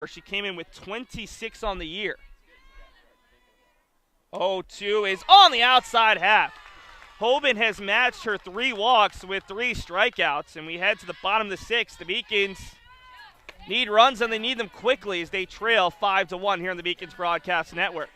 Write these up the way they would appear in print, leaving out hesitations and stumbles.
She came in with 26 on the year. 0-2 is on the outside half. Hoban has matched her 3 walks with 3 strikeouts, and we head to the bottom of the 6th. The Beacons need runs, and they need them quickly as they trail 5-1 here on the Beacons Broadcast Network.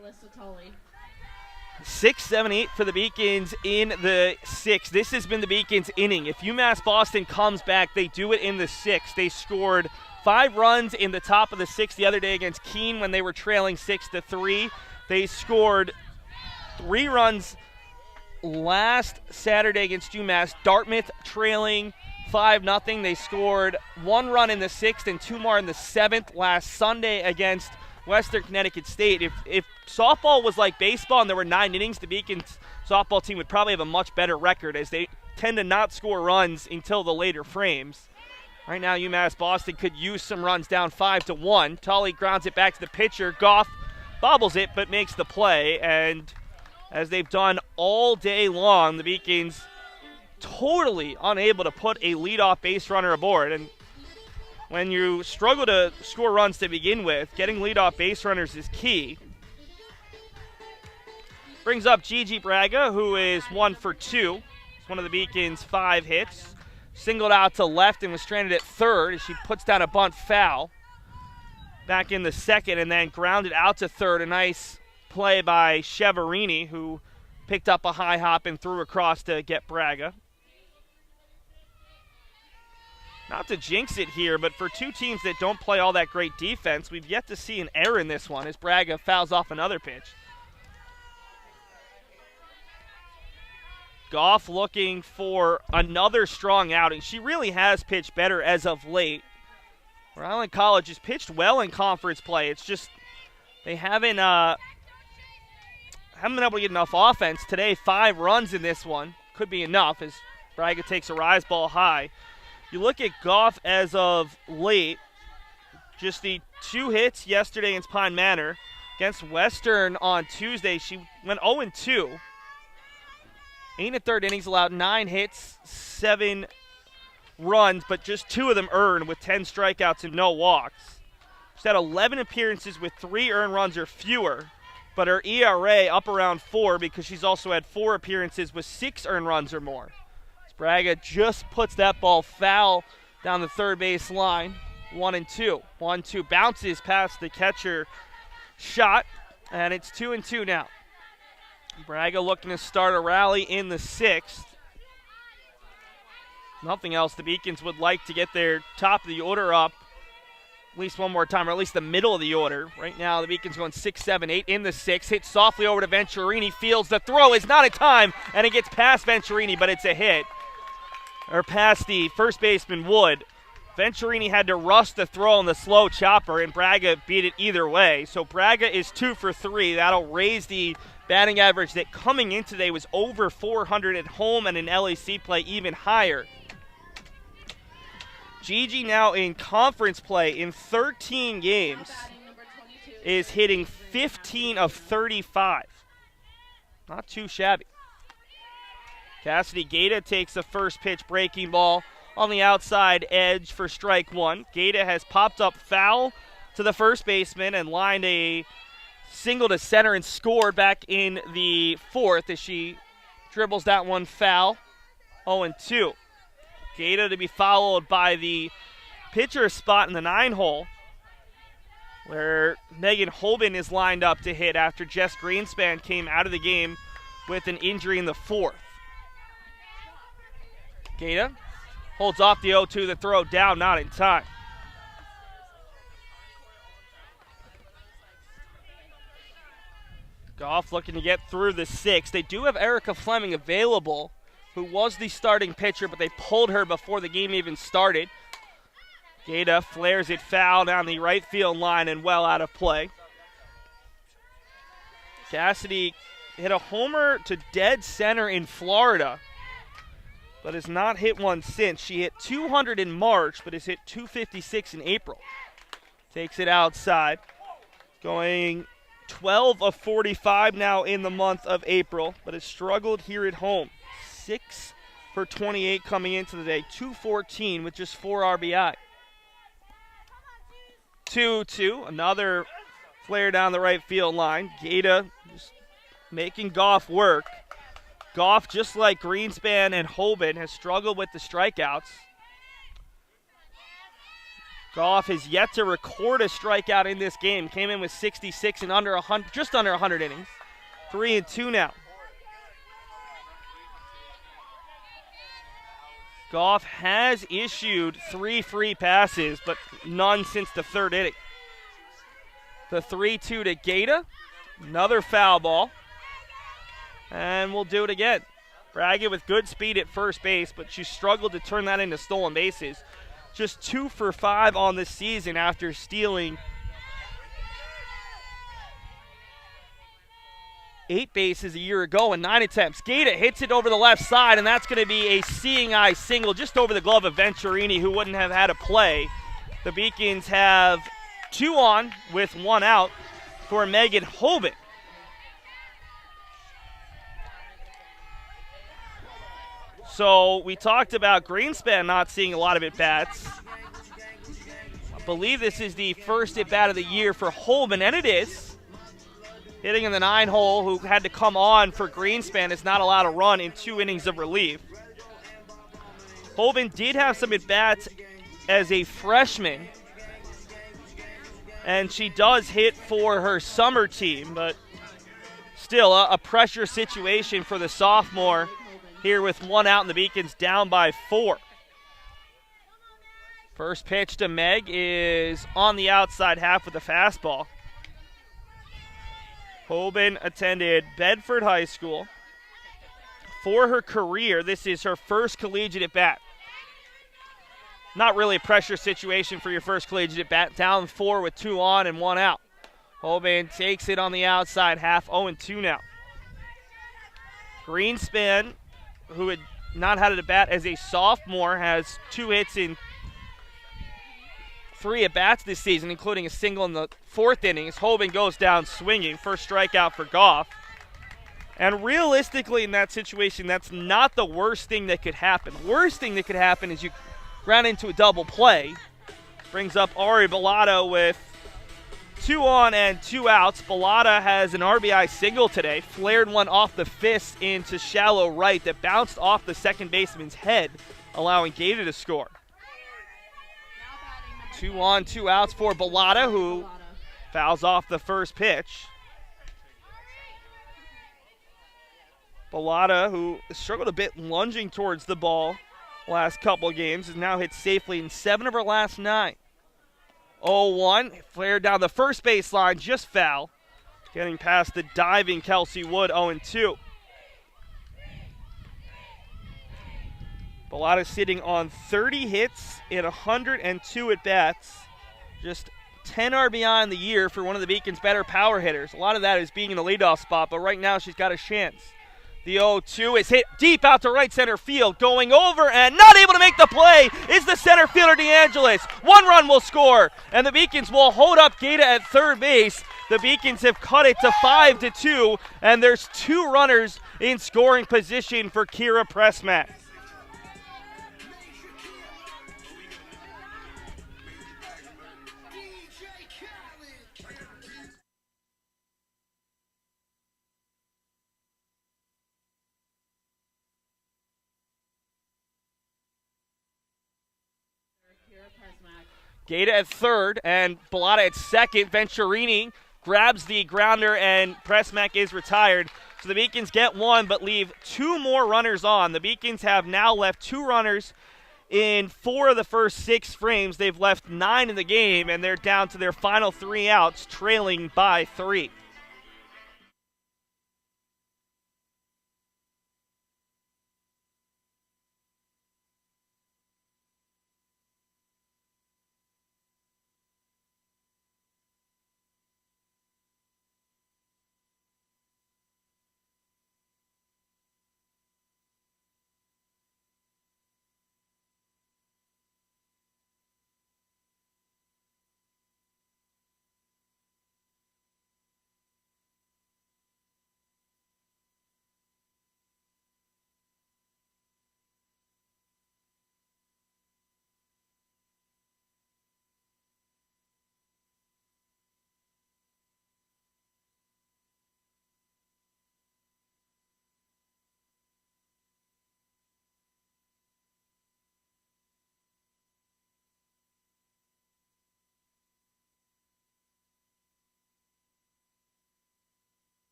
Alyssa Tully. 6-7-8 for the Beacons in the 6th. This has been the Beacons' inning. If UMass Boston comes back, they do it in the 6th. They scored 5 runs in the top of the 6th the other day against Keene when they were trailing 6-3. They scored 3 runs last Saturday against UMass. Dartmouth trailing 5-0. They scored 1 run in the 6th and 2 more in the 7th last Sunday against Western Connecticut State. If softball was like baseball and there were 9 innings, the Beacons softball team would probably have a much better record, as they tend to not score runs until the later frames. Right now, UMass Boston could use some runs down 5-1. Tully grounds it back to the pitcher. Goff bobbles it but makes the play, and as they've done all day long, the Beacons totally unable to put a leadoff base runner aboard. And when you struggle to score runs to begin with, getting leadoff base runners is key. Brings up Gigi Braga, who is 1 for 2. It's one of the Beacons' 5 hits. Singled out to left and was stranded at third as she puts down a bunt foul. Back in the 2nd and then grounded out to third. A nice play by Cheverini, who picked up a high hop and threw across to get Braga. Not to jinx it here, but for 2 teams that don't play all that great defense, we've yet to see an error in this one as Braga fouls off another pitch. Goff looking for another strong outing. She really has pitched better as of late. Rhode Island College has pitched well in conference play. It's just they haven't been able to get enough offense. Today, 5 runs in this one. Could be enough as Braga takes a rise ball high. You look at Goff as of late, just the 2 hits yesterday against Pine Manor. Against Western on Tuesday, she went 0-2. 8 1/3 innings, allowed 9 hits, 7 runs, but just 2 of them earned with 10 strikeouts and no walks. She's had 11 appearances with 3 earned runs or fewer, but her ERA up around 4 because she's also had 4 appearances with 6 earned runs or more. Braga just puts that ball foul down the third base line. 1-2. 1-2 bounces past the catcher shot, and it's 2-2 now. Braga looking to start a rally in the 6th. Nothing else. The Beacons would like to get their top of the order up at least one more time, or at least the middle of the order. Right now, the Beacons going 6-7-8 in the 6th. Hit softly over to Venturini. Fields the throw. Is not in time, and it gets past Venturini, but it's a hit. Or past the first baseman, Wood. Venturini had to rush the throw on the slow chopper, and Braga beat it either way. So Braga is 2 for 3. That'll raise the batting average that coming in today was over 400 at home, and in LAC play even higher. Gigi now in conference play in 13 games is hitting 15 of 35. Not too shabby. Cassidy Gaeta takes the first pitch breaking ball on the outside edge for strike one. Gaeta has popped up foul to the first baseman and lined a single to center and scored back in the fourth as she dribbles that one foul. 0-2. Gaeta to be followed by the pitcher spot in the 9-hole where Megan Holben is lined up to hit after Jess Greenspan came out of the game with an injury in the fourth. Gaeta holds off the 0-2, the throw down, not in time. Goff looking to get through the sixth. They do have Erica Fleming available, who was the starting pitcher, but they pulled her before the game even started. Gaeta flares it foul down the right field line and well out of play. Cassidy hit a homer to dead center in Florida, but has not hit one since. She hit 200 in March, but has hit 256 in April. Takes it outside. Going 12 of 45 now in the month of April, but has struggled here at home. 6 for 28 coming into the day. 214 with just 4 RBI. 2-2, another flare down the right field line. Gaeta just making Goff work. Goff, just like Greenspan and Holben, has struggled with the strikeouts. Goff has yet to record a strikeout in this game. Came in with 66 and just under 100 innings. 3-2 now. Goff has issued 3 free passes, but none since the third inning. The 3-2 to Gaeta. Another foul ball. And we'll do it again. Braga with good speed at first base, but she struggled to turn that into stolen bases. Just 2 for 5 on the season after stealing 8 bases a year ago in 9 attempts. Gaeta hits it over the left side, and that's going to be a seeing eye single just over the glove of Venturini, who wouldn't have had a play. The Beacons have 2 on with 1 out for Megan Holben. So we talked about Greenspan not seeing a lot of at-bats. I believe this is the first at-bat of the year for Holben, and it is. Hitting in the 9-hole, who had to come on for Greenspan, is not allowed to run in 2 innings of relief. Holben did have some at-bats as a freshman, and she does hit for her summer team, but still a pressure situation for the sophomore here with 1 out and the Beacons down by 4. First pitch to Meg is on the outside half with a fastball. Holben attended Bedford High School. For her career, this is her first collegiate at bat. Not really a pressure situation for your first collegiate at bat. Down 4 with 2 on and 1 out. Holben takes it on the outside half, 0-2 now. Greenspan, who had not had a bat as a sophomore, has 2 hits in 3 at-bats this season, including a single in the 4th inning. As Holben goes down swinging. First strikeout for Goff. And realistically in that situation, that's not the worst thing that could happen. The worst thing that could happen is you ground into a double play. Brings up Ari Bilotta with 2 on and 2 outs. Bilotta has an RBI single today. Flared one off the fist into shallow right that bounced off the second baseman's head, allowing Gaeta to score. 2 on, 2 outs for Bilotta, who fouls off the first pitch. Bilotta, who struggled a bit lunging towards the ball last couple of games, has now hit safely in 7 of her last 9. 0-1, flared down the first baseline, just foul. Getting past the diving Kelsey Wood, 0-2. Bilotta sitting on 30 hits in 102 at-bats. Just 10 RBI in the year for one of the Beacon's better power hitters. A lot of that is being in the leadoff spot, but right now she's got a chance. The 0-2 is hit deep out to right center field. Going over and not able to make the play is the center fielder DeAngelis. 1 run will score, and the Beacons will hold up Gata at third base. The Beacons have cut it to 5-2, and there's 2 runners in scoring position for Kira Pressmack. Gata at third and Bilotta at second. Venturini grabs the grounder and Pressmack is retired. So the Beacons get 1 but leave 2 more runners on. The Beacons have now left 2 runners in 4 of the first 6 frames. They've left 9 in the game and they're down to their final 3 outs, trailing by 3.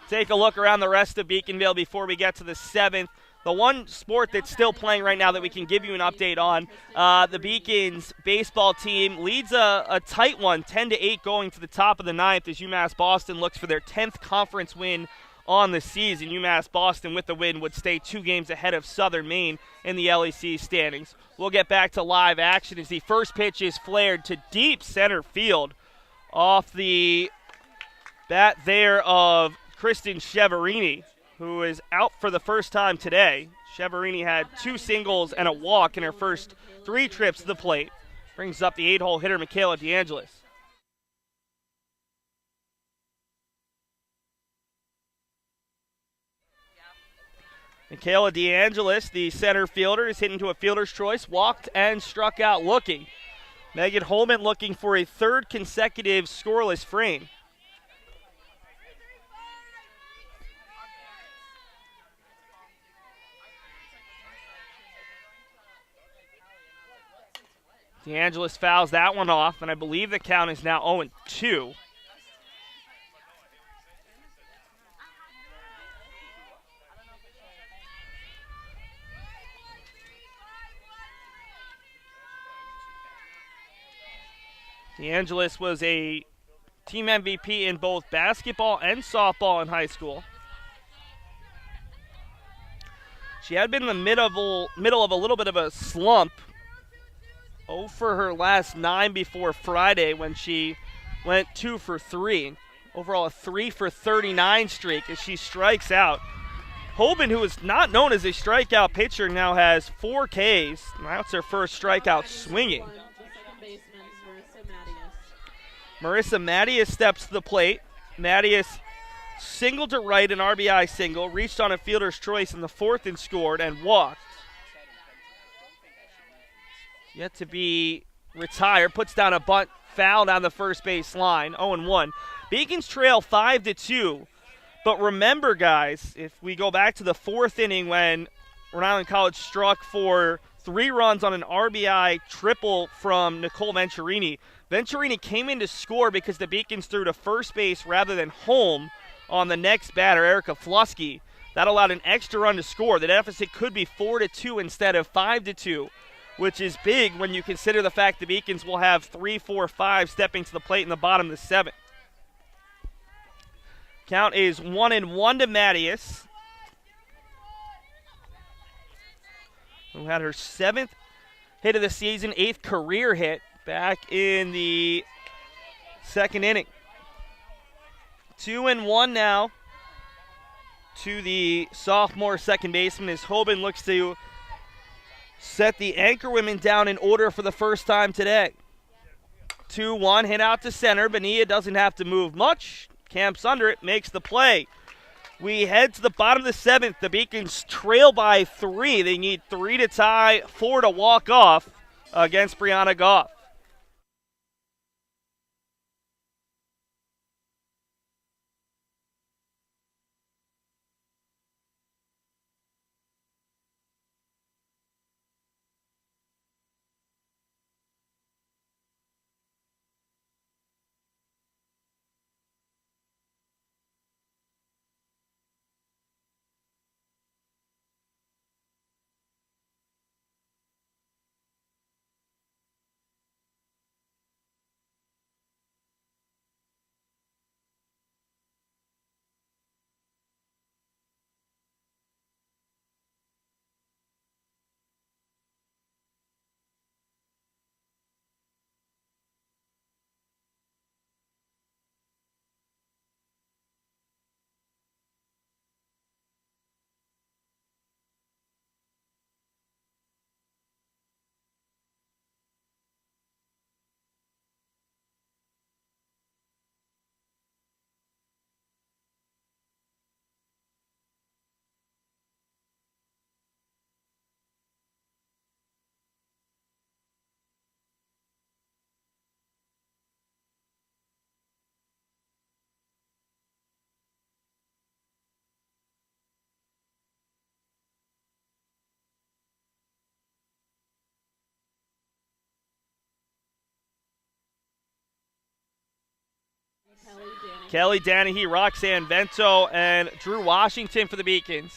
Take a look around the rest of Beaconville before we get to the 7th. The one sport that's still playing right now that we can give you an update on, the Beacons baseball team leads a tight one, 10-8 going to the top of the 9th as UMass Boston looks for their 10th conference win on the season. UMass Boston with the win would stay 2 games ahead of Southern Maine in the LEC standings. We'll get back to live action as the first pitch is flared to deep center field off the bat there of Kristen Cheverini, who is out for the first time today. Cheverini had 2 singles and a walk in her first 3 trips to the plate. Brings up the 8-hole hitter, Michaela DeAngelis. Michaela DeAngelis, the center fielder, is hit into a fielder's choice, walked and struck out looking. Megan Holman looking for a 3rd consecutive scoreless frame. DeAngelis fouls that one off, and I believe the count is now 0-2. DeAngelis was a team MVP in both basketball and softball in high school. She had been in the middle of a little bit of a slump. 0 for her last 9 before Friday when she went 2 for 3. Overall, a 3 for 39 streak as she strikes out. Holman, who is not known as a strikeout pitcher, now has 4 Ks. That's her first strikeout swinging. Marissa Mattias steps to the plate. Mattias singled to right, an RBI single, reached on a fielder's choice in the 4th and scored and walked. Yet to be retired, puts down a bunt, foul down the first base line, 0-1. Beacons trail 5-2, but remember, guys, if we go back to the 4th inning when Rhode Island College struck for 3 runs on an RBI triple from Nicole Venturini. Venturini came in to score because the Beacons threw to first base rather than home on the next batter, Erica Flusky. That allowed an extra run to score. The deficit could be 4-2 instead of 5-2. Which is big when you consider the fact the Beacons will have 3, 4, 5 stepping to the plate in the bottom of the 7th. Count is 1-1 to Mattias, who had her 7th hit of the season, 8th career hit back in the 2nd inning. 2-1 now to the sophomore second baseman as Hoban looks to set the Anchorwomen down in order for the first time today. 2-1, hit out to center. Bonilla doesn't have to move much. Camps under it, makes the play. We head to the bottom of the 7th. The Beacons trail by 3. They need 3 to tie, 4 to walk off against Brianna Goff. Kelly Danahy, Roxanne Vento, and Drew Washington for the Beacons.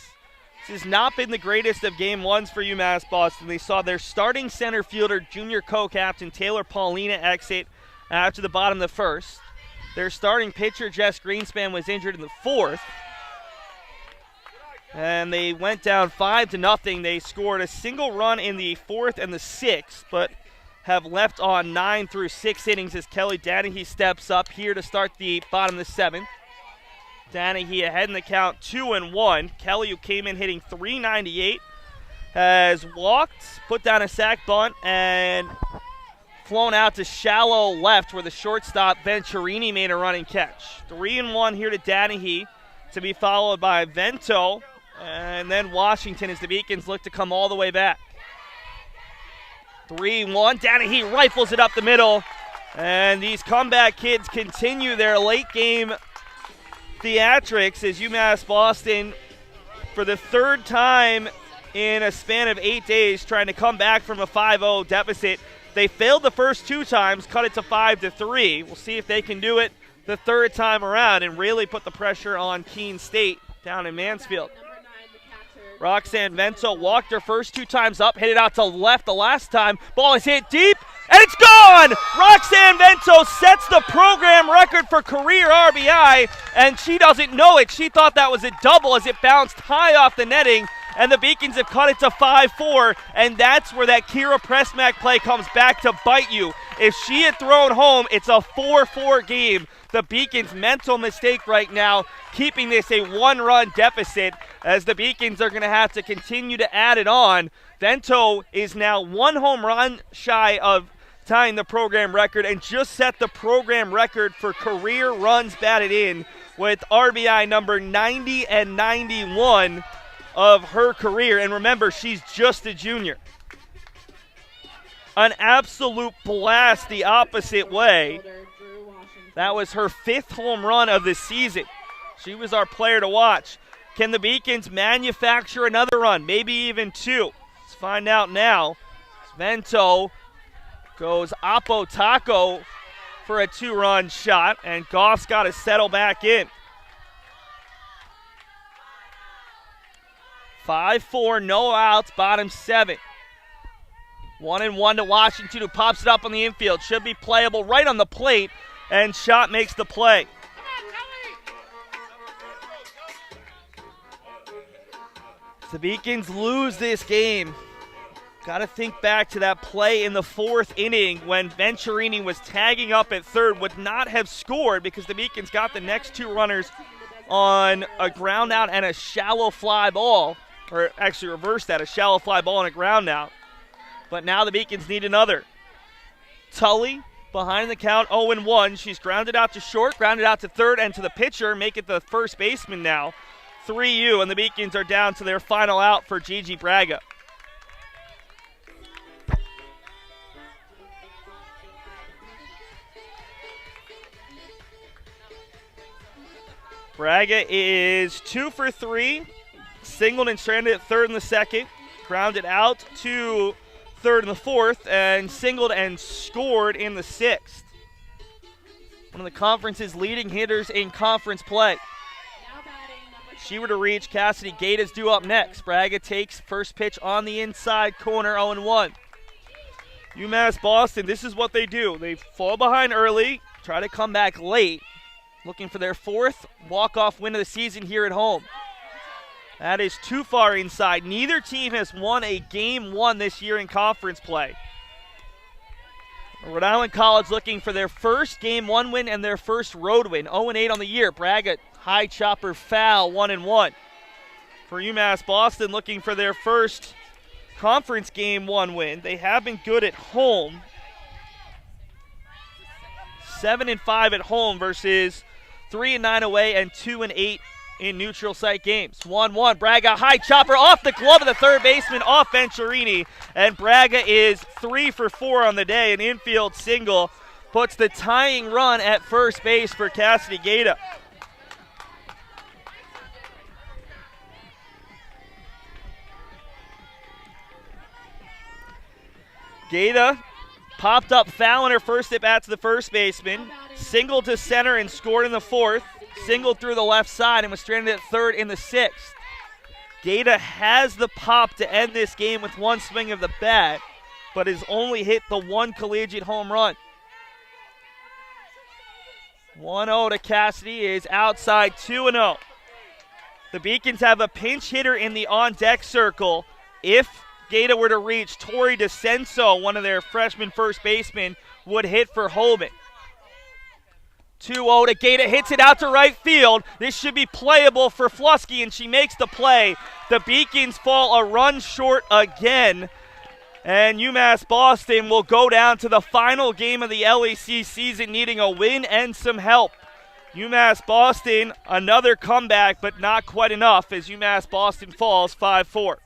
This has not been the greatest of game ones for UMass Boston. They saw their starting center fielder, junior co-captain Taylor Paulina, exit after the bottom of the 1st. Their starting pitcher, Jess Greenspan, was injured in the 4th. And they went down 5-0. They scored a single run in the 4th and the 6th, but have left on 9 through 6 innings as Kelly Danahy steps up here to start the bottom of the 7th. Danahy ahead in the count, 2-1. Kelly, who came in hitting .398, has walked, put down a sac bunt, and flown out to shallow left where the shortstop Venturini made a running catch. 3-1 here to Danahy, to be followed by Vento, and then Washington as the Beacons look to come all the way back. 3-1, Danahy rifles it up the middle, and these comeback kids continue their late game theatrics as UMass Boston, for the 3rd time in a span of 8 days, trying to come back from a 5-0 deficit. They failed the first 2 times, cut it to 5-3. We'll see if they can do it the 3rd time around and really put the pressure on Keene State down in Mansfield. Roxanne Vento walked her first 2 times up, hit it out to left the last time. Ball is hit deep, and it's gone! Roxanne Vento sets the program record for career RBI, and she doesn't know it. She thought that was a double as it bounced high off the netting, and the Beacons have cut it to 5-4, and that's where that Kira Pressmack play comes back to bite you. If she had thrown home, it's a 4-4 game. The Beacons' mental mistake right now, keeping this a 1-run deficit, as the Beacons are going to have to continue to add it on. Vento is now 1 home run shy of tying the program record and just set the program record for career runs batted in with RBI number 90 and 91 of her career. And remember, she's just a junior. An absolute blast the opposite way. That was her 5th home run of the season. She was our player to watch. Can the Beacons manufacture another run? Maybe even 2. Let's find out now. Vento goes Oppo Taco for a 2-run shot, and Goff's got to settle back in. 5-4, no outs, bottom 7. 1-1 to Washington, who pops it up on the infield. Should be playable right on the plate, and Schott makes the play. The Beacons lose this game. Got to think back to that play in the 4th inning when Venturini was tagging up at third, would not have scored because the Beacons got the next 2 runners on a ground out and a shallow fly ball, or actually reversed that, a shallow fly ball and a ground out. But now the Beacons need another. Tully behind the count, 0-1. She's grounded out to short, grounded out to third, and to the pitcher, make it the first baseman now. 3-U, and the Beacons are down to their final out for Gigi Braga. Braga is 2 for 3, singled and stranded at third in the second, grounded out to third in the 4th, and singled and scored in the 6th. One of the conference's leading hitters in conference play. She were to reach, Cassidy Gata's due up next. Braga takes first pitch on the inside corner, 0-1. UMass Boston, this is what they do. They fall behind early, try to come back late, looking for their 4th walk-off win of the season here at home. That is too far inside. Neither team has won a game 1 this year in conference play. Rhode Island College looking for their first game 1 win and their first road win. 0-8 on the year. Braga, high chopper foul, 1-1. For UMass Boston looking for their first conference game 1 win. They have been good at home. 7-5 at home versus 3-9 away and 2-8 in neutral site games. 1-1. Braga, high chopper off the glove of the third baseman, off Venturini. And Braga is 3 for 4 on the day. An infield single puts the tying run at first base for Cassidy Gata. Gata popped up foul in her first at bat to the first baseman, singled to center and scored in the 4th, singled through the left side and was stranded at third in the 6th. Gata has the pop to end this game with one swing of the bat, but has only hit the 1 collegiate home run. 1-0 to Cassidy is outside, 2-0. The Beacons have a pinch hitter in the on-deck circle. If Gata were to reach, Tori DeCenso, one of their freshman first basemen, would hit for Holman. 2-0 to Gata, hits it out to right field. This should be playable for Flusky, and she makes the play. The Beacons fall a run short again, and UMass Boston will go down to the final game of the LEC season, needing a win and some help. UMass Boston, another comeback, but not quite enough as UMass Boston falls 5-4.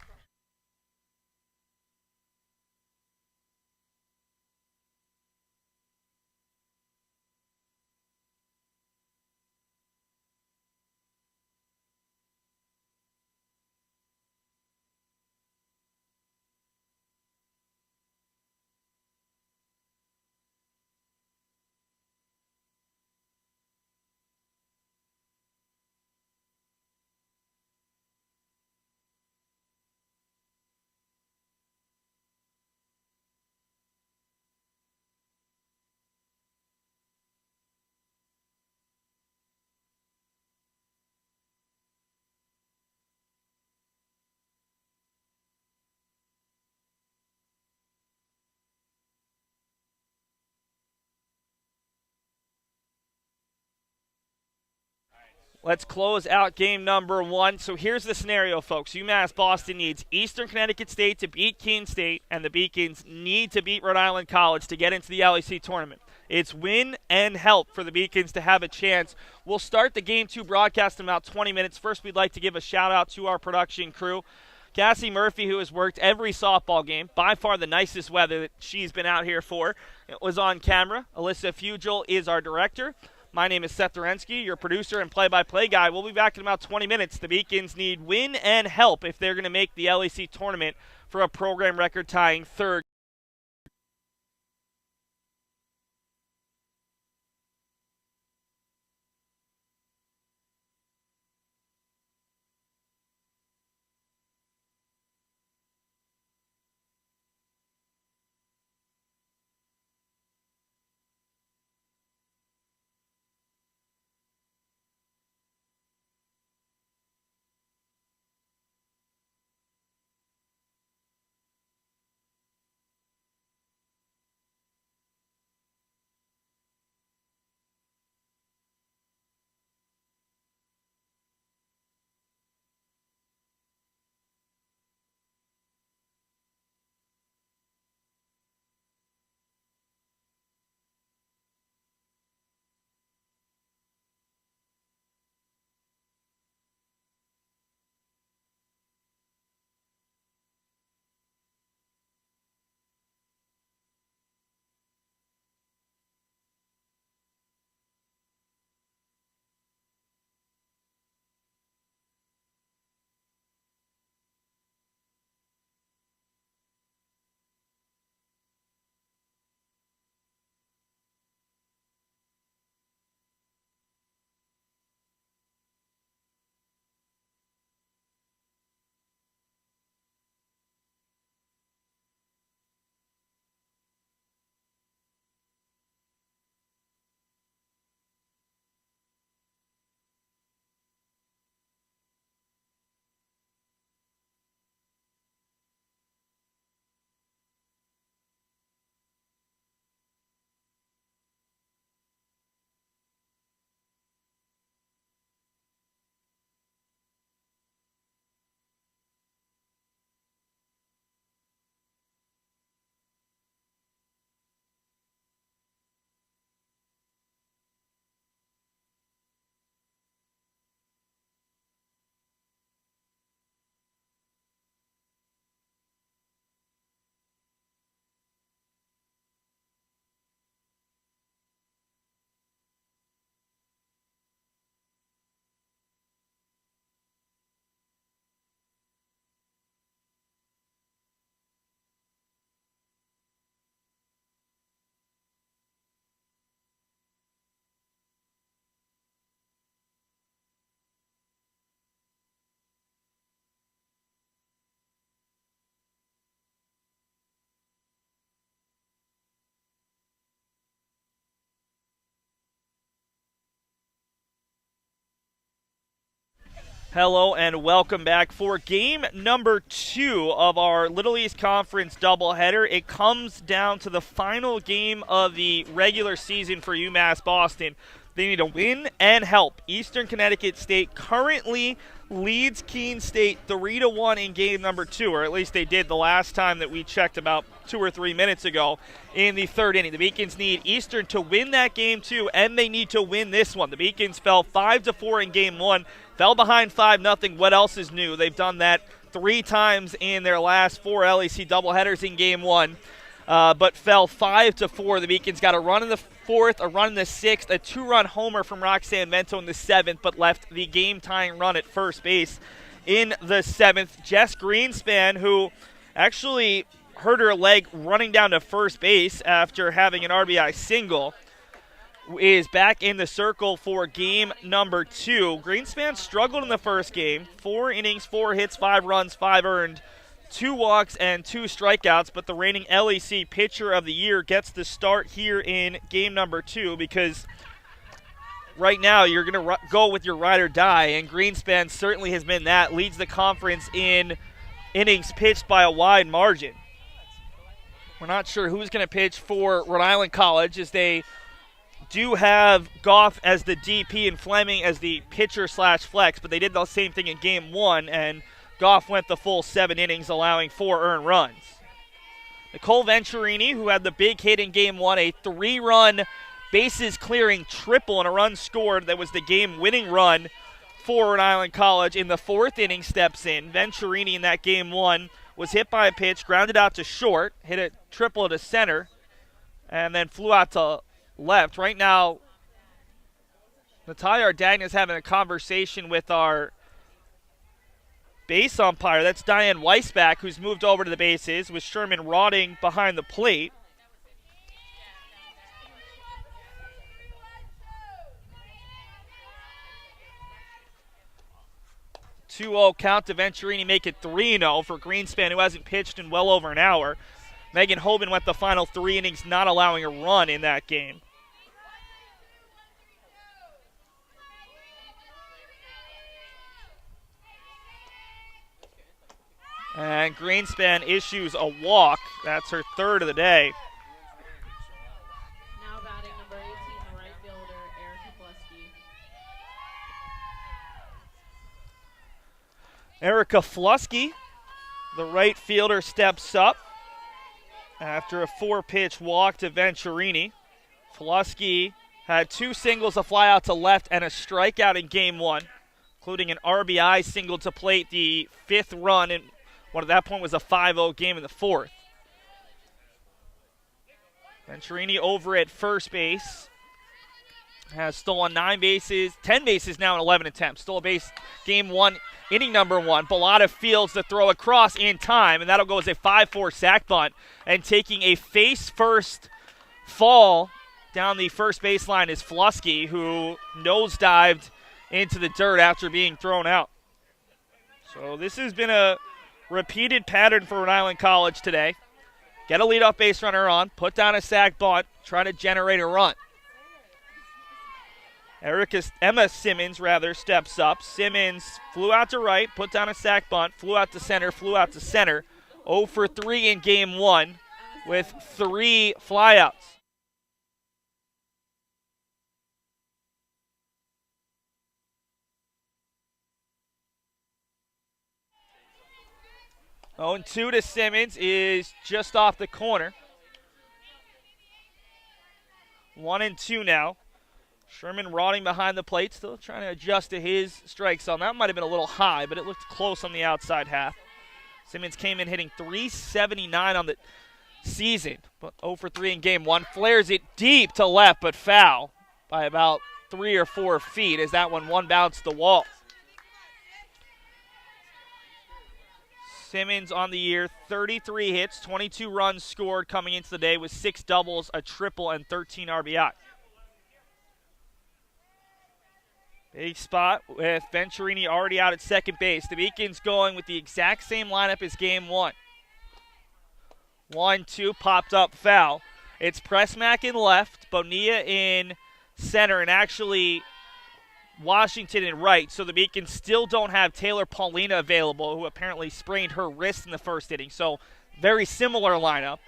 Let's close out game number 1. So here's the scenario, folks. UMass Boston needs Eastern Connecticut State to beat Keene State, and the Beacons need to beat Rhode Island College to get into the LEC tournament. It's win and help for the Beacons to have a chance. We'll start the Game 2 broadcast in about 20 minutes. First, we'd like to give a shout-out to our production crew. Cassie Murphy, who has worked every softball game, by far the nicest weather that she's been out here for, it was on camera. Alyssa Fugel is our director. My name is Seth Dorensky, your producer and play-by-play guy. We'll be back in about 20 minutes. The Beacons need win and help if they're going to make the LEC tournament for a program record-tying third. Hello and welcome back for game number 2 of our Little East Conference doubleheader. It comes down to the final game of the regular season for UMass Boston. They need to win and help. Eastern Connecticut State currently leads Keene State 3-1 in game number 2, or at least they did the last time that we checked about 2 or 3 minutes ago in the third inning. The Beacons need Eastern to win that game 2, and they need to win this one. The Beacons fell 5-4 in game 1, fell behind 5-0. What else is new? They've done that 3 times in their last 4 LEC doubleheaders in game 1. But fell 5-4. The Beacons got a run in the 4th, a run in the 6th, a 2-run homer from Roxanne Vento in the 7th, but left the game-tying run at first base in the 7th. Jess Greenspan, who actually hurt her leg running down to first base after having an RBI single, is back in the circle for game number 2. Greenspan struggled in the first game. 4 innings, 4 hits, 5 runs, 5 earned. 2 walks and 2 strikeouts, but the reigning LEC Pitcher of the Year gets the start here in game number 2 because right now you're going to go with your ride or die, and Greenspan certainly has been that. Leads the conference in innings pitched by a wide margin. We're not sure who's going to pitch for Rhode Island College, as they do have Goff as the DP and Fleming as the pitcher/flex, but they did the same thing in game 1, and Goff went the full 7 innings, allowing 4 earned runs. Nicole Venturini, who had the big hit in game 1, a 3-run bases-clearing triple and a run scored that was the game-winning run for Rhode Island College in the 4th inning, steps in. Venturini in that game 1 was hit by a pitch, grounded out to short, hit a triple to center, and then flew out to left. Right now, Natalia Ardagna is having a conversation with our base umpire. That's Diane Weisbach, who's moved over to the bases, with Sherman Rotting behind the plate. Two 2-0 count to Venturini, make it 3-0 for Greenspan, who hasn't pitched in well over an hour. Megan Hoban went the final 3 innings, not allowing a run in that game. And Greenspan issues a walk. That's her 3rd of the day. Now batting number 18, the right fielder, Erica Flusky, the right fielder, steps up after a 4-pitch walk to Venturini. Flusky had 2 singles, a flyout to left, and a strikeout in game 1, including an RBI single to plate, the 5th run in what at that point was a 5-0 game in the 4th. Venturini over at first base has stolen 10 bases now in 11 attempts. Stole a base game 1, inning number 1. Bilotta fields the throw across in time, and that'll go as a 5-4 sac bunt. And taking a face-first fall down the first baseline is Flusky, who nosedived into the dirt after being thrown out. So this has been a repeated pattern for Rhode Island College today. Get a leadoff base runner on, put down a sac bunt, try to generate a run. Emma Simmons steps up. Simmons flew out to right, put down a sac bunt, flew out to center. 0 for 3 in game 1 with 3 flyouts. Oh, and 2 to Simmons is just off the corner. 1-2 now. Sherman Rotting behind the plate, still trying to adjust to his strike zone. That might have been a little high, but it looked close on the outside half. Simmons came in hitting .379 on the season, but 0 for 3 in game 1. Flares it deep to left, but foul by about 3 or 4 feet as that one bounced the wall. Simmons on the year, 33 hits, 22 runs scored coming into the day with 6 doubles, a triple, and 13 RBI. Big spot with Venturini already out at second base. The Beacons going with the exact same lineup as game 1. 1-2, popped up foul. It's Pressmack in left, Bonilla in center, and actually Washington and Wright, so the Beacons still don't have Taylor Paulina available, who apparently sprained her wrist in the first inning. So very similar lineup.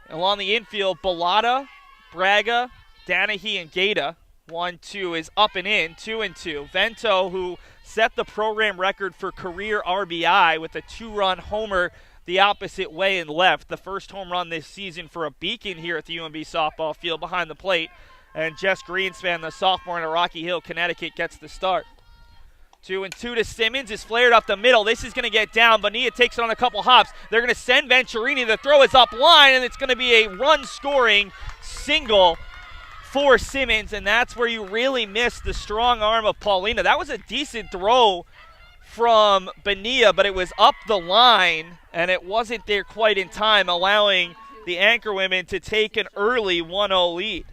Along the infield, Bilotta, Braga, Danahy, and Gaeta. 1-2 is up and in, 2-2. Vento, who set the program record for career RBI with a 2-run homer the opposite way and left. The first home run this season for a Beacon here at the UMB softball field behind the plate. And Jess Greenspan, the sophomore in Rocky Hill, Connecticut, gets the start. 2-2 to Simmons is flared up the middle. This is going to get down. Bonilla takes it on a couple hops. They're going to send Venturini. The throw is up line, and it's going to be a run-scoring single for Simmons, and that's where you really miss the strong arm of Paulina. That was a decent throw from Bonilla, but it was up the line, and it wasn't there quite in time, allowing the Anchorwomen to take an early 1-0 lead.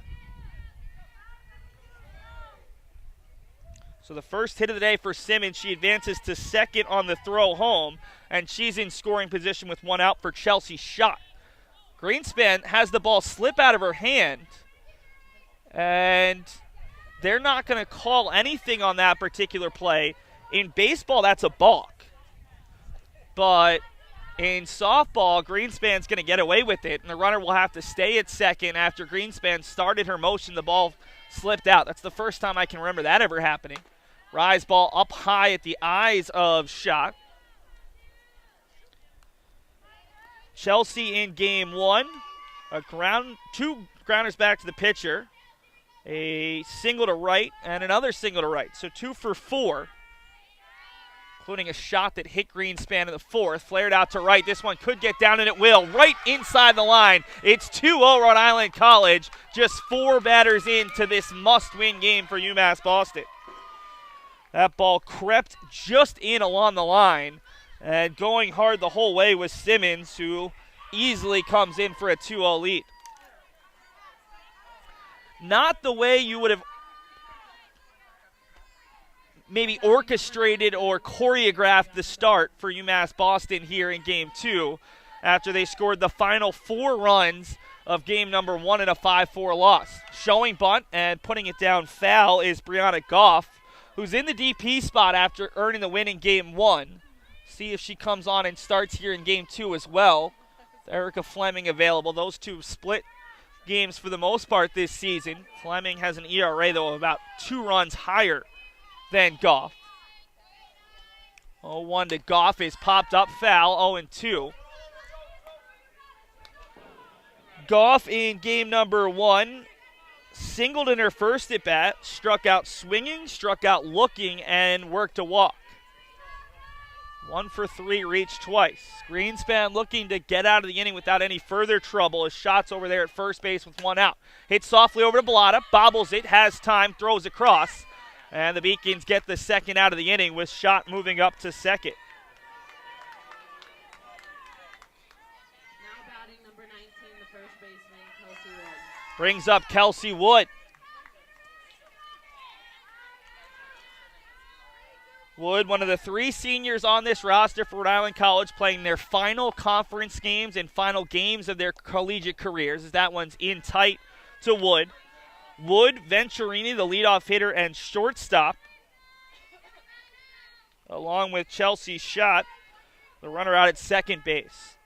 So the first hit of the day for Simmons, she advances to second on the throw home, and she's in scoring position with one out for Chelsea Schott. Greenspan has the ball slip out of her hand, and they're not going to call anything on that particular play. In baseball, that's a balk. But in softball, Greenspan's going to get away with it, and the runner will have to stay at second after Greenspan started her motion. The ball slipped out. That's the first time I can remember that ever happening. Rise ball up high at the eyes of Schott. Chelsea in game one. Two grounders back to the pitcher. A single to right and another single to right. So 2 for 4, including a shot that hit Greenspan in the fourth. Flared out to right. This one could get down, and it will. Right inside the line. It's 2-0 Rhode Island College. Just 4 batters into this must-win game for UMass Boston. That ball crept just in along the line, and going hard the whole way was Simmons, who easily comes in for a 2-0 lead. Not the way you would have maybe orchestrated or choreographed the start for UMass Boston here in game 2 after they scored the final 4 runs of game number 1 in a 5-4 loss. Showing bunt and putting it down foul is Brianna Goff, who's in the DP spot after earning the win in game 1. See if she comes on and starts here in game 2 as well. Erica Fleming available. Those two split games for the most part this season. Fleming has an ERA, though, of about 2 runs higher than Goff. 0-1 to Goff is popped up foul, 0-2. Goff in game number 1 singled in her first at bat, struck out swinging, struck out looking, and worked a walk. 1 for 3, reached twice. Greenspan looking to get out of the inning without any further trouble. His shot's over there at first base with 1 out. Hits softly over to Bilotta, bobbles it, has time, throws across. And the Beacons get the second out of the inning with Schott moving up to second. Now batting number 19, the first baseman, Kelsey Wood. Brings up Kelsey Wood. Wood, one of the 3 seniors on this roster for Rhode Island College, playing their final conference games and final games of their collegiate careers, as that one's in tight to Wood. Wood, Venturini, the leadoff hitter and shortstop, along with Chelsea Schott, the runner out at second base.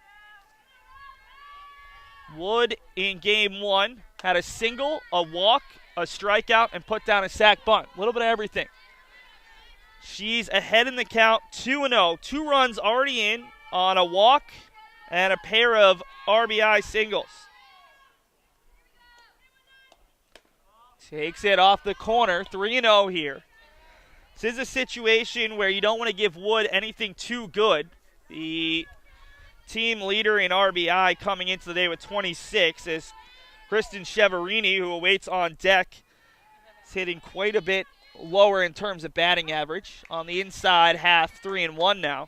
Wood in game 1 had a single, a walk, a strikeout, and put down a sac bunt. A little bit of everything. She's ahead in the count, 2-0. 2 runs already in on a walk and a pair of RBI singles. Takes it off the corner, 3-0 here. This is a situation where you don't want to give Wood anything too good. The team leader in RBI coming into the day with 26 is Kristen Cheverini, who awaits on deck. Is hitting quite a bit lower in terms of batting average. On the inside half, 3-1 now.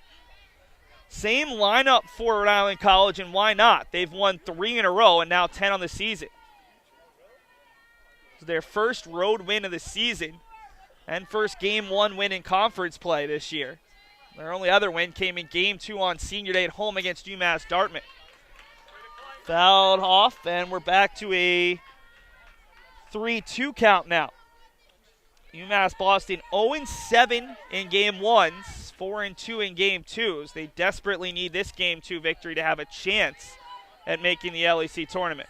Same lineup for Rhode Island College, and why not? They've won 3 in a row and now 10 on the season. It's their first road win of the season and first game 1 win in conference play this year. Their only other win came in game 2 on senior day at home against UMass Dartmouth. Fouled off, and we're back to a 3-2 count now. UMass Boston 0-7 in game ones, 4-2 in game twos. They desperately need this game two victory to have a chance at making the LEC tournament.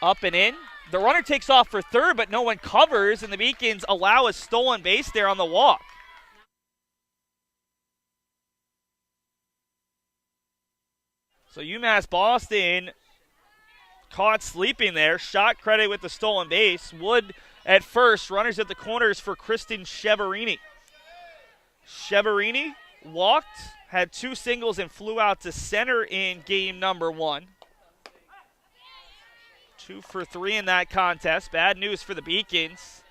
Up and in. The runner takes off for third, but no one covers, and the Beacons allow a stolen base there on the walk. So UMass Boston caught sleeping there. Shot credit with the stolen base. Wood at first. Runners at the corners for Kristen Cheverini. Cheverini walked, had 2 singles, and flew out to center in game number 1. 2 for 3 in that contest. Bad news for the Beacons.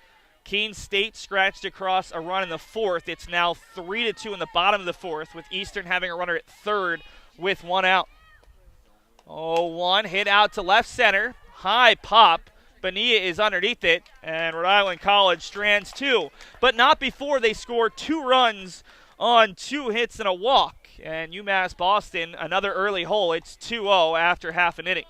Keene State scratched across a run in the 4th. It's now 3-2 in the bottom of the 4th, with Eastern having a runner at third with 1 out. 0-1, hit out to left center. High pop. Bonilla is underneath it, and Rhode Island College strands 2. But not before they score 2 runs on 2 hits and a walk. And UMass Boston, another early hole. It's 2-0 after half an inning.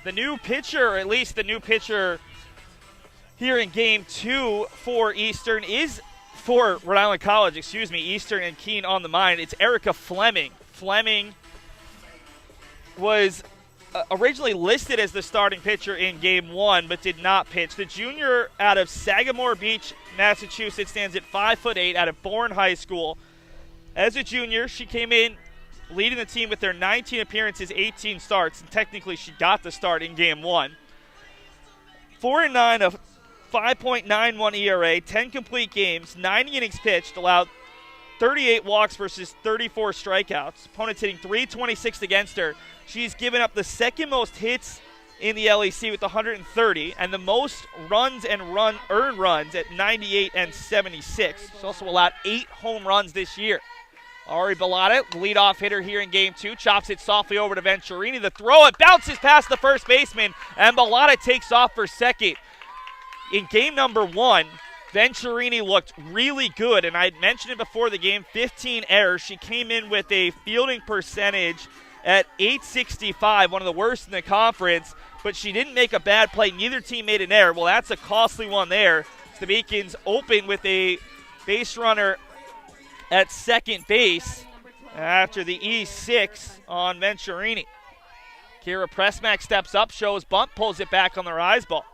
The new pitcher, or at least the new pitcher here in game 2 for Eastern for Rhode Island College, Eastern and Keene on the mind. It's Erica Fleming. Fleming was originally listed as the starting pitcher in game 1, but did not pitch. The junior out of Sagamore Beach, Massachusetts, stands at 5'8" out of Bourne High School. As a junior, she came in leading the team with their 19 appearances, 18 starts, and technically she got the start in game 1. 4-9, a 5.91 ERA, 10 complete games, 90 innings pitched, allowed 38 walks versus 34 strikeouts. Opponents hitting .326 against her. She's given up the second most hits in the LEC with 130, and the most runs and earned runs at 98 and 76. She's also allowed 8 home runs this year. Ari Bilotta, leadoff hitter here in game 2, chops it softly over to Venturini. The throw, it bounces past the first baseman, and Bilotta takes off for second. In game number 1, Venturini looked really good, and I had mentioned it before the game, 15 errors. She came in with a fielding percentage at .865, one of the worst in the conference, but she didn't make a bad play. Neither team made an error. Well, that's a costly one there. The Beacons open with a base runner at second base after the E6 on Venturini. Kira Pressmack steps up, shows bunt, pulls it back on the rise ball.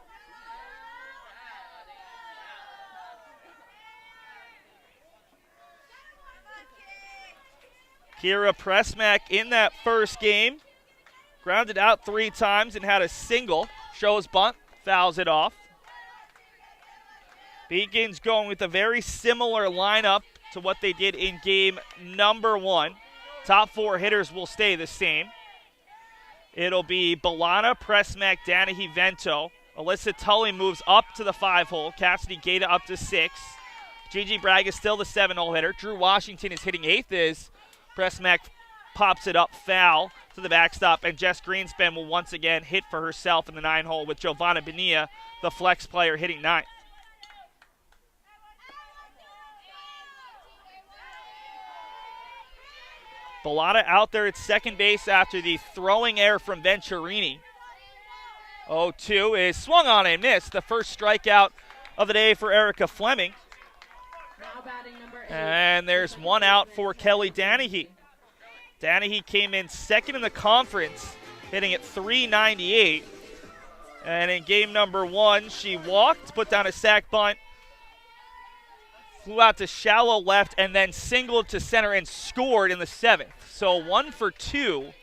Kira Pressmack in that first game grounded out 3 times and had a single. Shows bunt, fouls it off. Beacons going with a very similar lineup to what they did in game number 1. Top 4 hitters will stay the same. It'll be Bilotta, Pressmack, Danahy, Vento. Alyssa Tully moves up to the 5 hole. Cassidy Gaeta up to 6. Gigi Braga is still the 7-hole hitter. Drew Washington is hitting 8th as Pressmack pops it up foul to the backstop, and Jess Greenspan will once again hit for herself in the 9-hole with Giovanna Bonilla, the flex player, hitting 9th. Bilotta out there at second base after the throwing error from Venturini. 0-2 is swung on and missed. The first strikeout of the day for Erica Fleming. Now batting number 8. And there's one out for Kelly Danahy. Danahy came in second in the conference, hitting at .398. And in game number 1, she walked, put down a sac bunt, flew out to shallow left, and then singled to center and scored in the 7th. So 1 for 2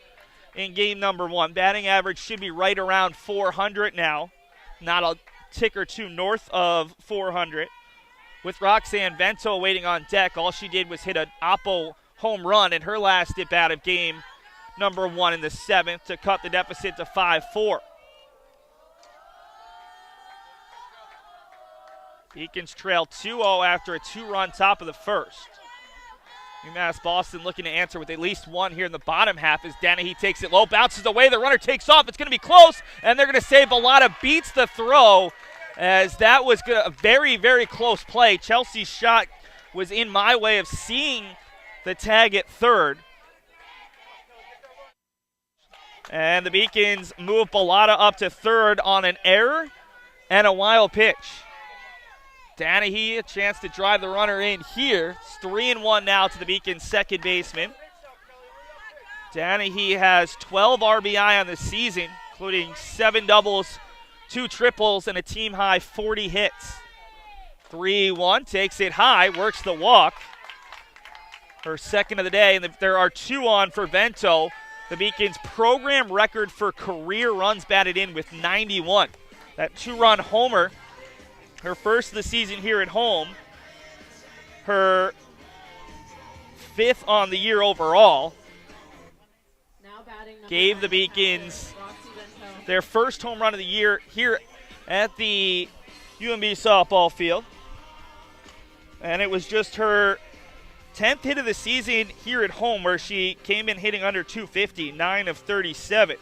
in game number 1. Batting average should be right around 400 now, not a tick or two north of 400. With Roxanne Vento waiting on deck, all she did was hit an Oppo home run in her last at-bat of game number 1 in the 7th to cut the deficit to 5-4. Beacons trail 2-0 after a 2-run top of the first. UMass Boston looking to answer with at least one here in the bottom half as Danahy takes it low, bounces away, the runner takes off. It's going to be close, and they're going to say Bilotta beats the throw as that was a very, very close play. Chelsea's shot was in my way of seeing the tag at third. And the Beacons move Bilotta up to third on an error and a wild pitch. Danahy, a chance to drive the runner in here. It's 3-1 now to the Beacons' second baseman. Danahy has 12 RBI on the season, including 7 doubles, 2 triples, and a team-high 40 hits. 3-1, takes it high, works the walk. Her second of the day, and there are 2 on for Vento. The Beacons' program record for career runs batted in with 91. That 2-run homer, her first of the season here at home, her 5th on the year overall, gave the Beacons their first home run of the year here at the UMB softball field. And it was just her 10th hit of the season here at home, where she came in hitting under 250, 9 of 37.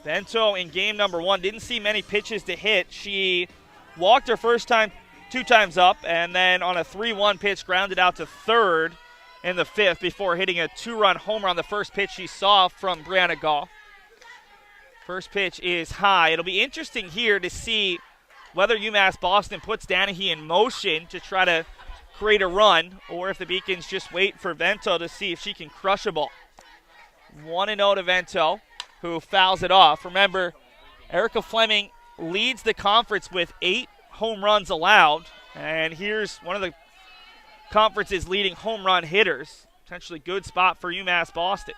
Vento in game number 1 didn't see many pitches to hit. She walked her first time 2 times up, and then on a 3-1 pitch grounded out to third in the 5th before hitting a 2-run homer on the first pitch she saw from Brianna Gall. First pitch is high. It'll be interesting here to see whether UMass Boston puts Danahy in motion to try to create a run, or if the Beacons just wait for Vento to see if she can crush a ball. 1-0 to Vento, who fouls it off. Remember, Erica Fleming leads the conference with 8 home runs allowed, and here's one of the conference's leading home run hitters. Potentially good spot for UMass Boston.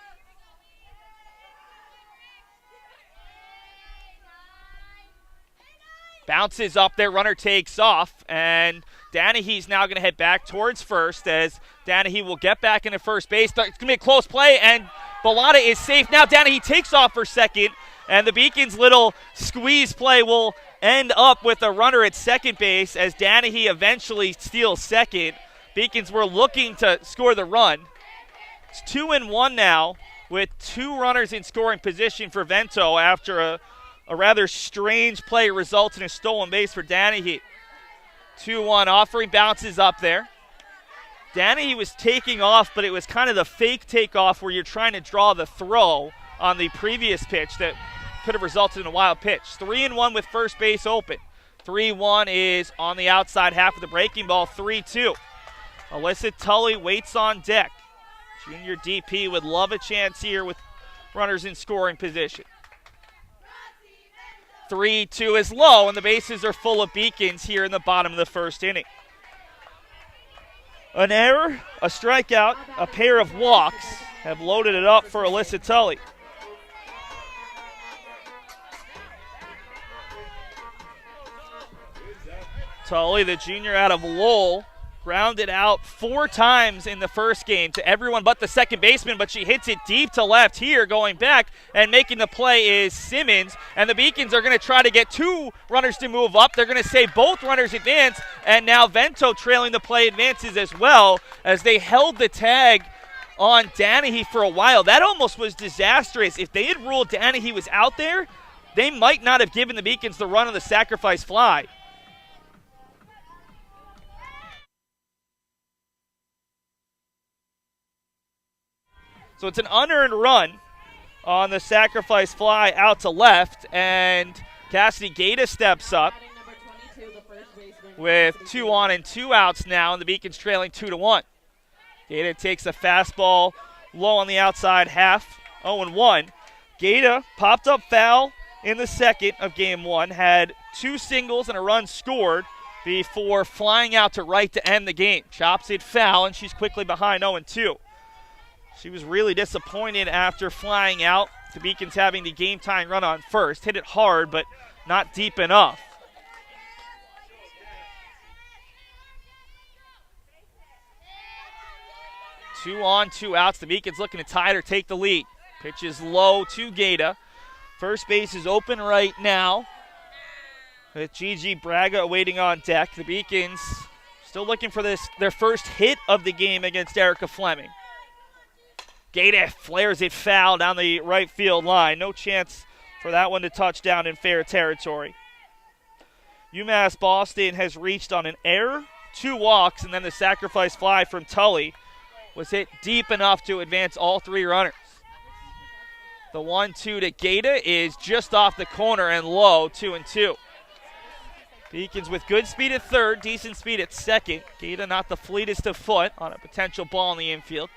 Bounces up there, runner takes off, and Danahy's now going to head back towards first as Danahy will get back into first base. It's going to be a close play, and Bilotta is safe. Now Danahy takes off for second, and the Beacons' little squeeze play will end up with a runner at second base as Danahy eventually steals second. Beacons were looking to score the run. It's 2-1 now with 2 runners in scoring position for Vento after a rather strange play results in a stolen base for Danahy. 2-1 offering, bounces up there. Danahy was taking off, but it was kind of the fake takeoff where you're trying to draw the throw on the previous pitch that could have resulted in a wild pitch. 3-1 with first base open. 3-1 is on the outside half of the breaking ball. 3-2. Alyssa Tully waits on deck. Junior DP would love a chance here with runners in scoring position. 3-2 is low, and the bases are full of Beacons here in the bottom of the first inning. An error, a strikeout, a pair of walks have loaded it up for Alyssa Tully. Tully, the junior out of Lowell, grounded out 4 times in the first game to everyone but the second baseman, but she hits it deep to left here. Going back and making the play is Simmons, and the Beacons are going to try to get 2 runners to move up. They're going to say both runners advance, and now Vento trailing the play advances as well as they held the tag on Danahy for a while. That almost was disastrous. If they had ruled Danahy was out there, they might not have given the Beacons the run on the sacrifice fly. So it's an unearned run on the sacrifice fly out to left, and Cassidy Gaeta steps up with 2 on and 2 outs now, and the Beacons trailing 2-1. Gaeta takes a fastball low on the outside half, 0-1. Gaeta popped up foul in the second of game 1, had 2 singles and a run scored before flying out to right to end the game. Chops it foul, and she's quickly behind 0-2. She was really disappointed after flying out. The Beacons having the game-tying run on first. Hit it hard, but not deep enough. Two on, 2 outs. The Beacons looking to tie it or take the lead. Pitch is low to Gaeta. First base is open right now with Gigi Braga waiting on deck. The Beacons still looking for their first hit of the game against Erica Fleming. Gaeta flares it foul down the right field line. No chance for that one to touch down in fair territory. UMass Boston has reached on an error, 2 walks, and then the sacrifice fly from Tully was hit deep enough to advance all 3 runners. The 1-2 to Gaeta is just off the corner and low, 2-2. Beacons with good speed at third, decent speed at second. Gaeta not the fleetest of foot on a potential ball in the infield.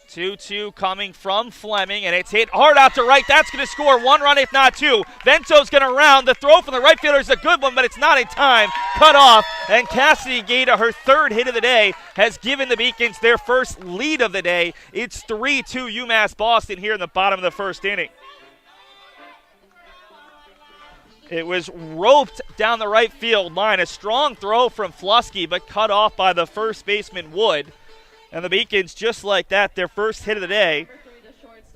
2-2 coming from Fleming, and it's hit hard out to right. That's going to score 1 run, if not 2. Vento's going to round. The throw from the right fielder is a good one, but it's not in time. Cut off, and Cassidy Gaeta, her 3rd hit of the day, has given the Beacons their first lead of the day. It's 3-2 UMass Boston here in the bottom of the first inning. It was roped down the right field line. A strong throw from Flusky, but cut off by the first baseman Wood. And the Beacons, just like that, their first hit of the day,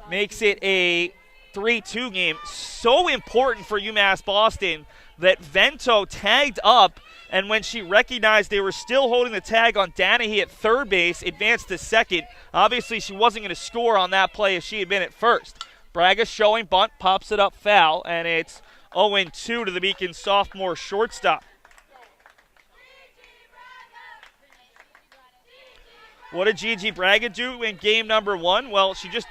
makes it a 3-2 game. So important for UMass Boston that Vento tagged up, and when she recognized they were still holding the tag on Danahy at third base, advanced to second. Obviously, she wasn't going to score on that play if she had been at first. Braga showing bunt, pops it up foul, and it's 0-2 to the Beacons sophomore shortstop. What did Gigi Braga do in game number 1? Well, she just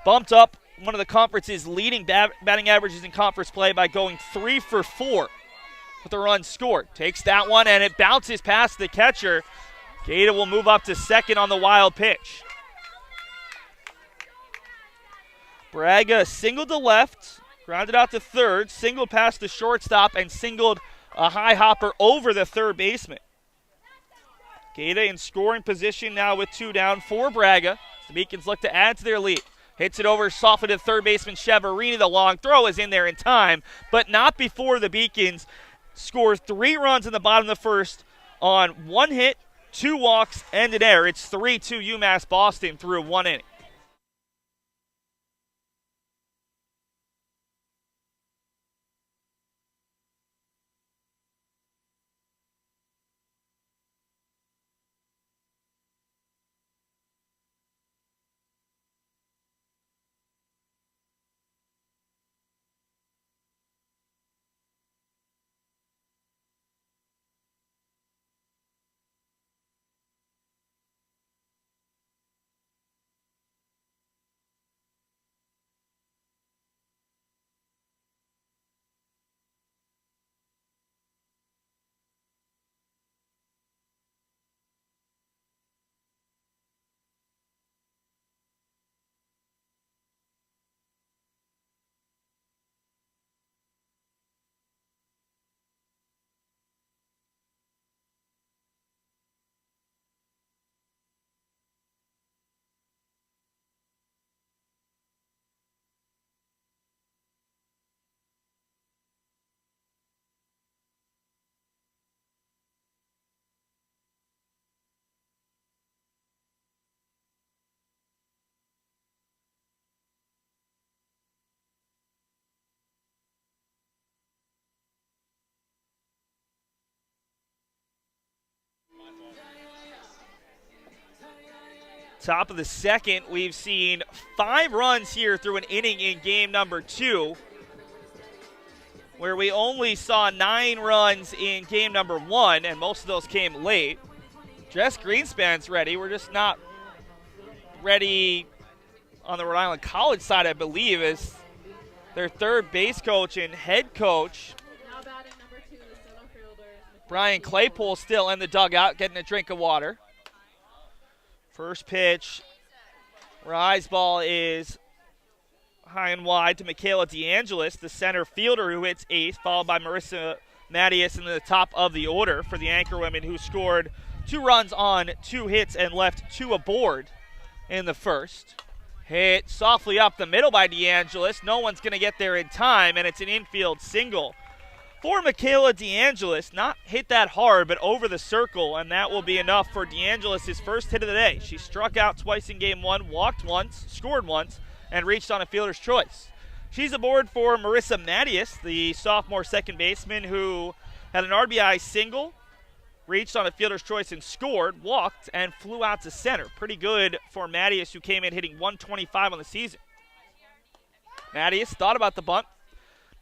bumped up one of the conference's leading batting averages in conference play by going 3 for 4 with a run scored. Takes that one, and it bounces past the catcher. Gaeta will move up to second on the wild pitch. Braga singled to left, grounded out to third, singled past the shortstop, and singled a high hopper over the third baseman. Gaeta in scoring position now with 2 down for Braga. The Beacons look to add to their lead. Hits it over softly to third baseman Cheverini. The long throw is in there in time, but not before the Beacons score 3 runs in the bottom of the first on 1 hit, 2 walks, and an error. It's 3-2 UMass Boston through 1 inning. Top of the second, we've seen 5 runs here through an inning in game number 2, where we only saw 9 runs in game number 1, and most of those came late. Jess Greenspan's ready. We're just not ready on the Rhode Island College side, I believe, as their third base coach and head coach, Now batting number 2, the center fielder. Brian Claypool, still in the dugout getting a drink of water. First pitch, rise ball is high and wide to Michaela DeAngelis, the center fielder who hits 8th, followed by Marissa Mattias in the top of the order for the Anchorwomen, who scored 2 runs on 2 hits and left 2 aboard in the first. Hit softly up the middle by DeAngelis. No one's going to get there in time, and it's an infield single for Michaela DeAngelis. Not hit that hard, but over the circle, and that will be enough for DeAngelis' first hit of the day. She struck out twice in game 1, walked once, scored once, and reached on a fielder's choice. She's aboard for Marissa Mattias, the sophomore second baseman who had an RBI single, reached on a fielder's choice and scored, walked, and flew out to center. Pretty good for Mattias, who came in hitting 125 on the season. Mattias thought about the bunt,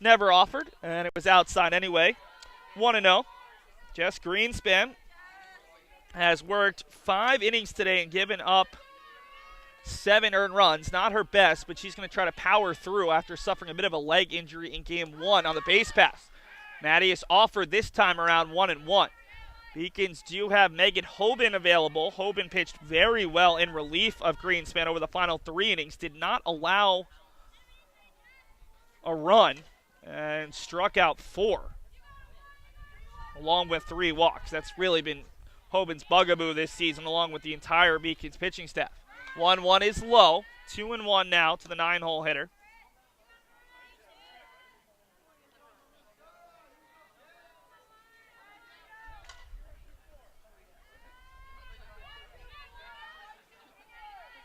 never offered, and it was outside anyway. 1-0. Jess Greenspan has worked 5 innings today and given up 7 earned runs. Not her best, but she's going to try to power through after suffering a bit of a leg injury in game 1 on the base pass. Mattias offered this time around 1-1. Beacons do have Megan Hoban available. Hoban pitched very well in relief of Greenspan over the final 3 innings. Did not allow a run and struck out 4, along with 3 walks. That's really been Hoban's bugaboo this season, along with the entire Beacons pitching staff. 1-1 is low. 2-1 now to the 9-hole hitter.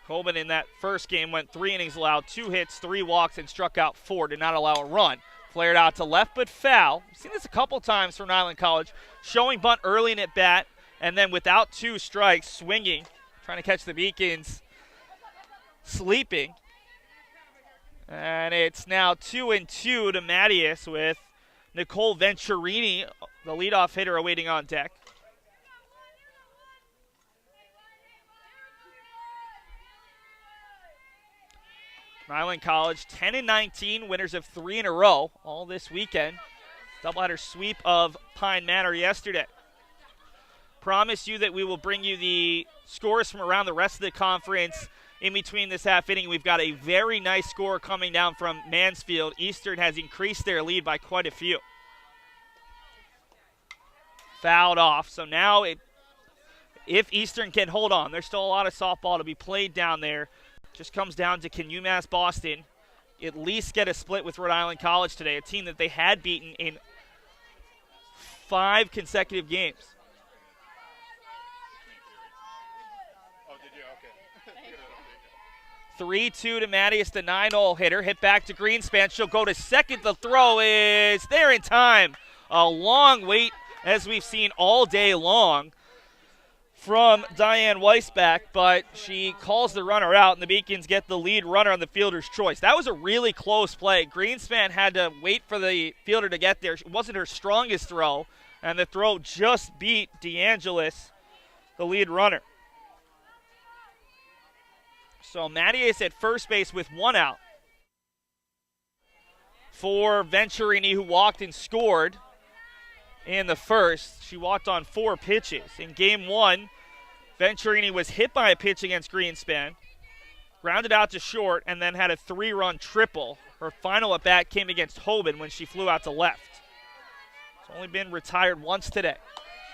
Hoban in that first game went 3 innings, allowed 2 hits, 3 walks, and struck out 4. Did not allow a run. Flared out to left, but foul. We've seen this a couple times from Rhode Island College. Showing bunt early in at bat, and then without 2 strikes, swinging, trying to catch the Beacons sleeping. And it's now 2-2 to Mattias with Nicole Venturini, the leadoff hitter, awaiting on deck. Rhode Island College 10-19, winners of 3 in a row all this weekend. Doubleheader sweep of Pine Manor yesterday. Promise you that we will bring you the scores from around the rest of the conference in between this half inning. We've got a very nice score coming down from Mansfield. Eastern has increased their lead by quite a few. Fouled off. So now if Eastern can hold on, there's still a lot of softball to be played down there. Just comes down to, can UMass Boston at least get a split with Rhode Island College today, a team that they had beaten in 5 consecutive games. Oh, did you? Okay. 3-2 to Mattias, the 9-hole hitter. Hit back to Greenspan. She'll go to second. The throw is there in time. A long wait, as we've seen all day long, from Diane Weisbach, but she calls the runner out, and the Beacons get the lead runner on the fielder's choice. That was a really close play. Greenspan had to wait for the fielder to get there. It wasn't her strongest throw, and the throw just beat DeAngelis, the lead runner. So Mattias at first base with 1 out. For Venturini, who walked and scored in the first. She walked on 4 pitches. In game 1, Venturini was hit by a pitch against Greenspan, grounded out to short, and then had a 3-run triple. Her final at bat came against Hoban when she flew out to left. It's only been retired once today.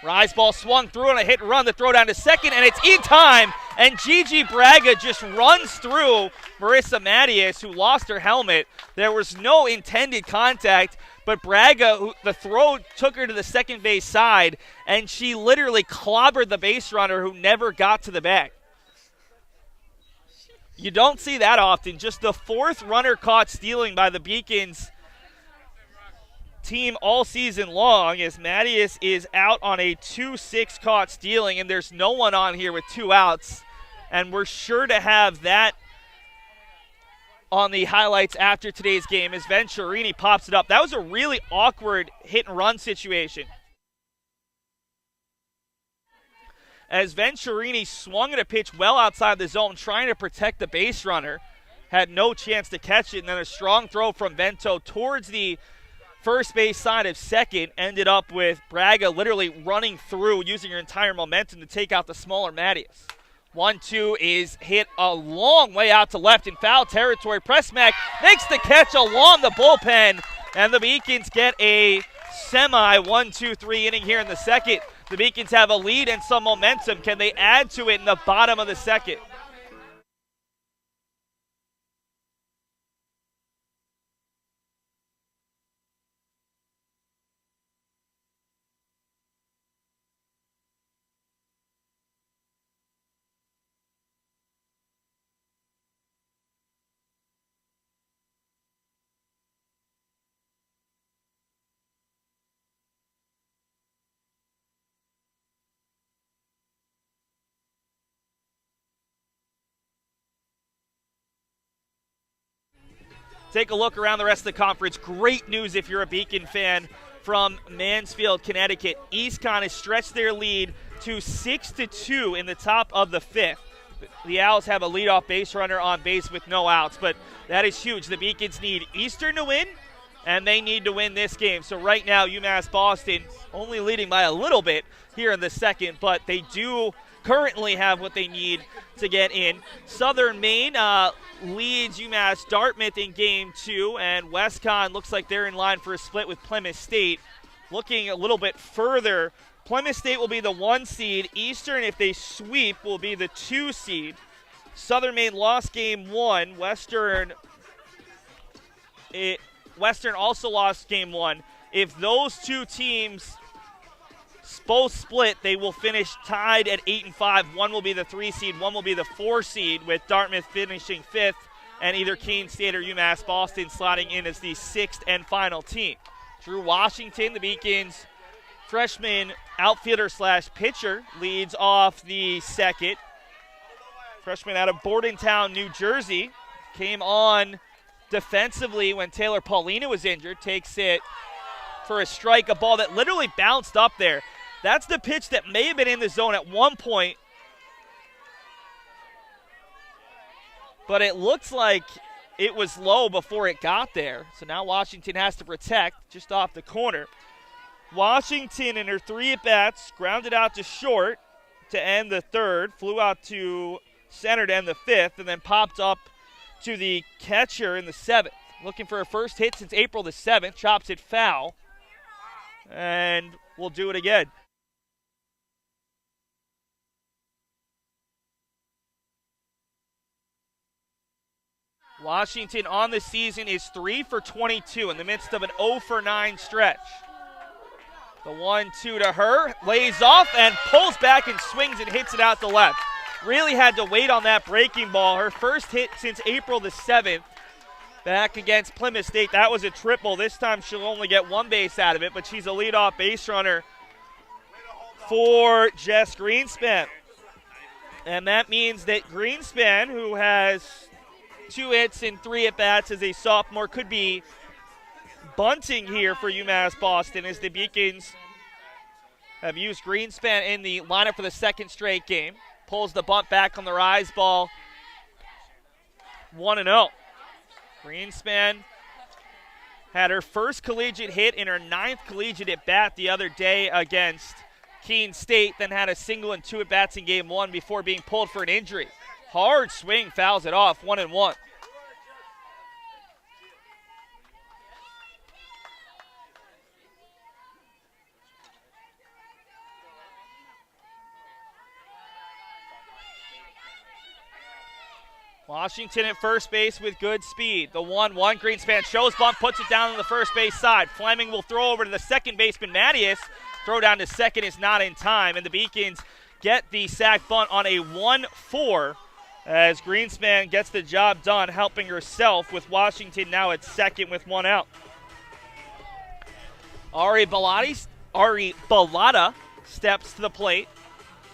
Rise ball swung through on a hit and run, the throw down to second, and it's in time. And Gigi Braga just runs through Marissa Mattias, who lost her helmet. There was no intended contact, but Braga, the throw took her to the second base side, and she literally clobbered the base runner who never got to the bag. You don't see that often. Just the 4th runner caught stealing by the Beacons team all season long, as Mattias is out on a 2-6 caught stealing, and there's no one on here with 2 outs. And we're sure to have that on the highlights after today's game as Venturini pops it up. That was a really awkward hit-and-run situation, as Venturini swung at a pitch well outside the zone, trying to protect the base runner. Had no chance to catch it, and then a strong throw from Vento towards the first base side of second ended up with Braga literally running through, using her entire momentum to take out the smaller Mattias. 1-2 is hit a long way out to left in foul territory. Pressmack makes the catch along the bullpen, and the Beacons get a semi 1-2-3 inning here in the second. The Beacons have a lead and some momentum. Can they add to it in the bottom of the second? Take a look around the rest of the conference. Great news if you're a Beacon fan from Mansfield, Connecticut. EastCon has stretched their lead to 6-2 in the top of the fifth. The Owls have a leadoff base runner on base with no outs, but that is huge. The Beacons need Eastern to win, and they need to win this game. So right now, UMass Boston only leading by a little bit here in the second, but they do currently have what they need to get in. Southern Maine leads UMass Dartmouth in game 2, and WestCon looks like they're in line for a split with Plymouth State. Looking a little bit further, Plymouth State will be the 1 seed. Eastern, if they sweep, will be the 2 seed. Southern Maine lost game 1. Western also lost game 1. If those two teams both split, they will finish tied at 8-5. One will be the 3 seed, one will be the 4 seed, with Dartmouth finishing 5th, and either Keene State or UMass Boston slotting in as the 6th and final team. Drew Washington, the Beacons' freshman outfielder/pitcher, leads off the second. Freshman out of Bordentown, New Jersey, came on defensively when Taylor Paulina was injured, takes it for a strike, a ball that literally bounced up there. That's the pitch that may have been in the zone at one point, but it looks like it was low before it got there. So now Washington has to protect just off the corner. Washington, in her 3 at-bats, grounded out to short to end the 3rd, flew out to center to end the 5th, and then popped up to the catcher in the 7th. Looking for her first hit since April the 7th, chops it foul, and we'll do it again. Washington on the season is 3 for 22 in the midst of an 0 for 9 stretch. The 1-2 to her, lays off and pulls back and swings and hits it out to left. Really had to wait on that breaking ball. Her first hit since April the 7th. Back against Plymouth State, that was a triple. This time she'll only get 1 base out of it, but she's a leadoff base runner for Jess Greenspan. And that means that Greenspan, who has 2 hits and 3 at-bats as a sophomore, could be bunting here for UMass Boston, as the Beacons have used Greenspan in the lineup for the 2nd straight game. Pulls the bunt back on the rise ball. 1-0. Greenspan had her first collegiate hit in her 9th collegiate at-bat the other day against Keene State, then had a single and 2 at-bats in game 1 before being pulled for an injury. Hard swing, fouls it off, 1-1. Washington at first base with good speed. The 1-1, Greenspan shows bump, puts it down on the first base side. Fleming will throw over to the second baseman, Mattias. Throw down to second is not in time, and the Beacons get the sac bunt on a 1-4 as Greenspan gets the job done, helping herself, with Washington now at second with 1 out. Ari Bilotta steps to the plate.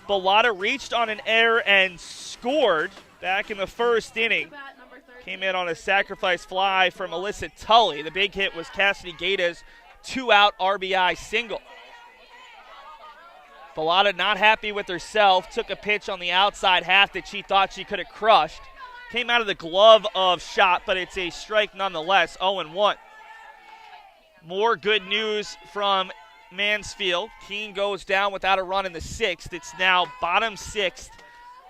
Bilotta reached on an error and scored back in the first inning. Bat number 13. Came in on a sacrifice fly from Alyssa Tully. The big hit was Cassidy Gata's 2-out RBI single. Bilotta not happy with herself, took a pitch on the outside half that she thought she could have crushed. Came out of the glove of Shot, but it's a strike nonetheless, 0-1. More good news from Mansfield. Keene goes down without a run in the sixth. It's now bottom sixth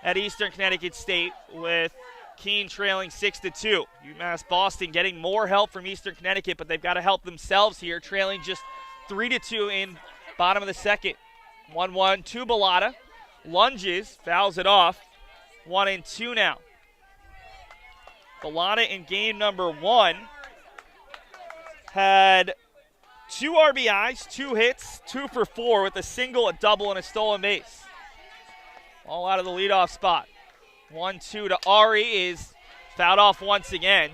at Eastern Connecticut State with Keene trailing 6-2. UMass Boston getting more help from Eastern Connecticut, but they've got to help themselves here, trailing just 3-2 in bottom of the second. 1-1 to Bilotta. Lunges, fouls it off. 1-2 now. Bilotta in game number 1 had 2 RBIs, 2 hits, 2 for 4 with a single, a double, and a stolen base. All out of the leadoff spot. 1-2 to Ari is fouled off once again.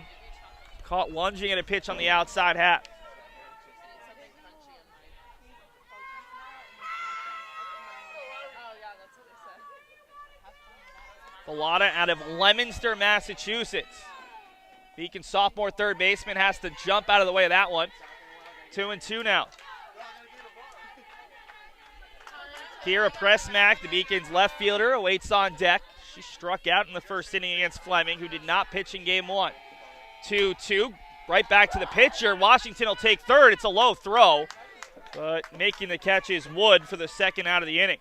Caught lunging at a pitch on the outside half. Bilotta out of Leominster, Massachusetts. Beacon sophomore third baseman has to jump out of the way of that one. 2-2 now. Kira Pressmack, the Beacon's left fielder, awaits on deck. She struck out in the first inning against Fleming, who did not pitch in game 1. 2-2, right back to the pitcher. Washington will take third. It's a low throw, but making the catch is Wood for the second out of the inning.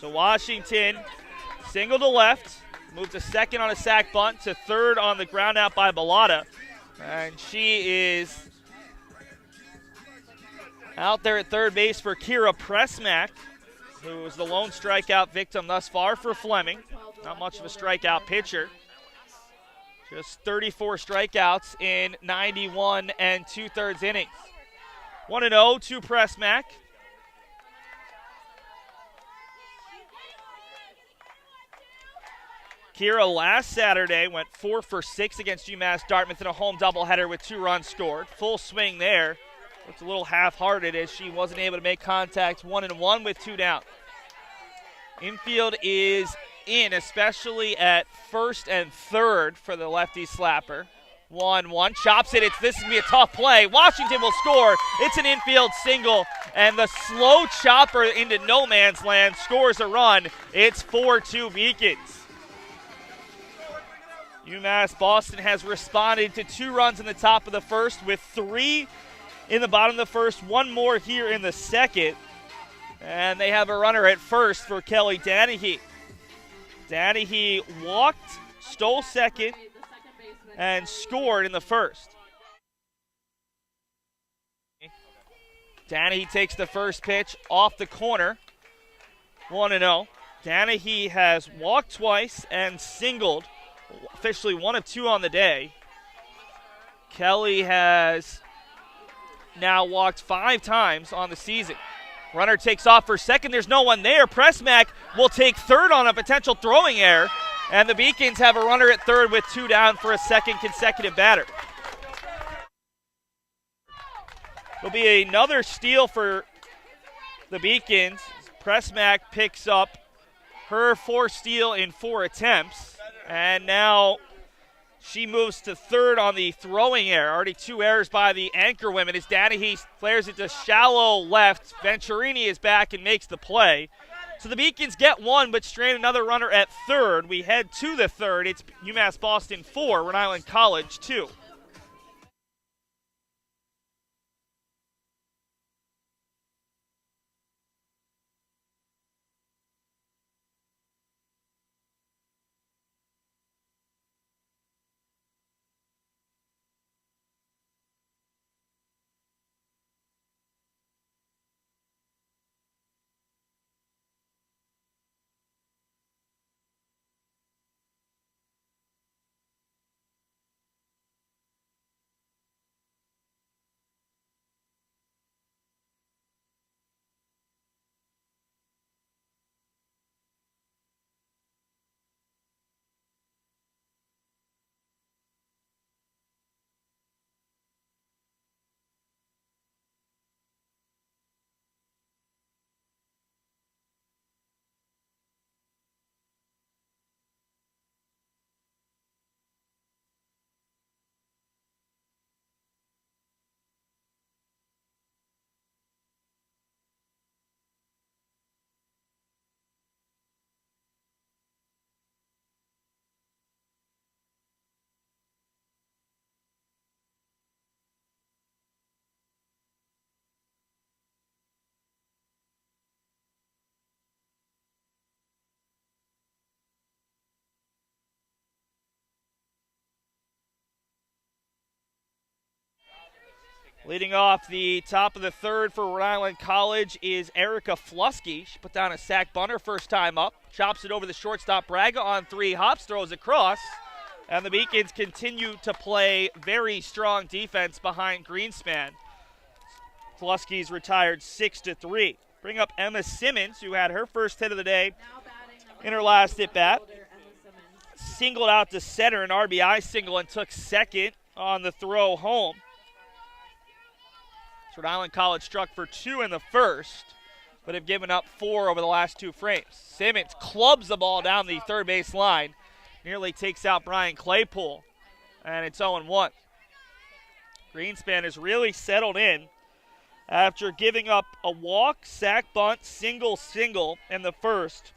So Washington single to left, moved to second on a sac bunt, to third on the ground out by Bilotta. And she is out there at third base for Kira Pressmack, who was the lone strikeout victim thus far for Fleming. Not much of a strikeout pitcher. Just 34 strikeouts in 91 2/3 innings. 1-0 to Pressmack. Kira last Saturday went 4 for 6 against UMass Dartmouth in a home doubleheader with 2 runs scored. Full swing there. Looked a little half-hearted as she wasn't able to make contact. 1-1 with 2 down. Infield is in, especially at first and third for the lefty slapper. 1-1, chops it. This is going to be a tough play. Washington will score. It's an infield single, and the slow chopper into no man's land scores a run. It's 4-2 Beacons. UMass Boston has responded to 2 runs in the top of the first with 3 in the bottom of the first, 1 more here in the second. And they have a runner at first for Kelly Danahy. Danahy walked, stole second, and scored in the first. Danahy takes the first pitch off the corner. 1-0. Danahy has walked twice and singled. Officially 1 of 2 on the day. Kelly has now walked 5 times on the season. Runner takes off for second. There's no one there. Pressmack will take third on a potential throwing error. And the Beacons have a runner at third with 2 down for a second consecutive batter. There'll be another steal for the Beacons. Pressmack picks up her 4th steal in 4 attempts. And now she moves to third on the throwing error. Already 2 errors by the Anchorwomen as Danahy flares it to shallow left. Venturini is back and makes the play. So the Beacons get 1 but strain another runner at third. We head to the third. It's UMass Boston 4, Rhode Island College 2. Leading off the top of the third for Rhode Island College is Erica Flusky. She put down a sack bunter first time up. Chops it over the shortstop. Braga on three. Hops, throws across. And the Beacons continue to play very strong defense behind Greenspan. Flusky's retired 6-3. Bring up Emma Simmons, who had her first hit of the day in her last at-bat. Singled out to center, an RBI single, and took second on the throw home. Rhode Island College struck for 2 in the first, but have given up 4 over the last 2 frames. Simmons clubs the ball down the third base line, nearly takes out Brian Claypool, and it's 0-1. Greenspan has really settled in after giving up a walk, sack bunt, single in the first.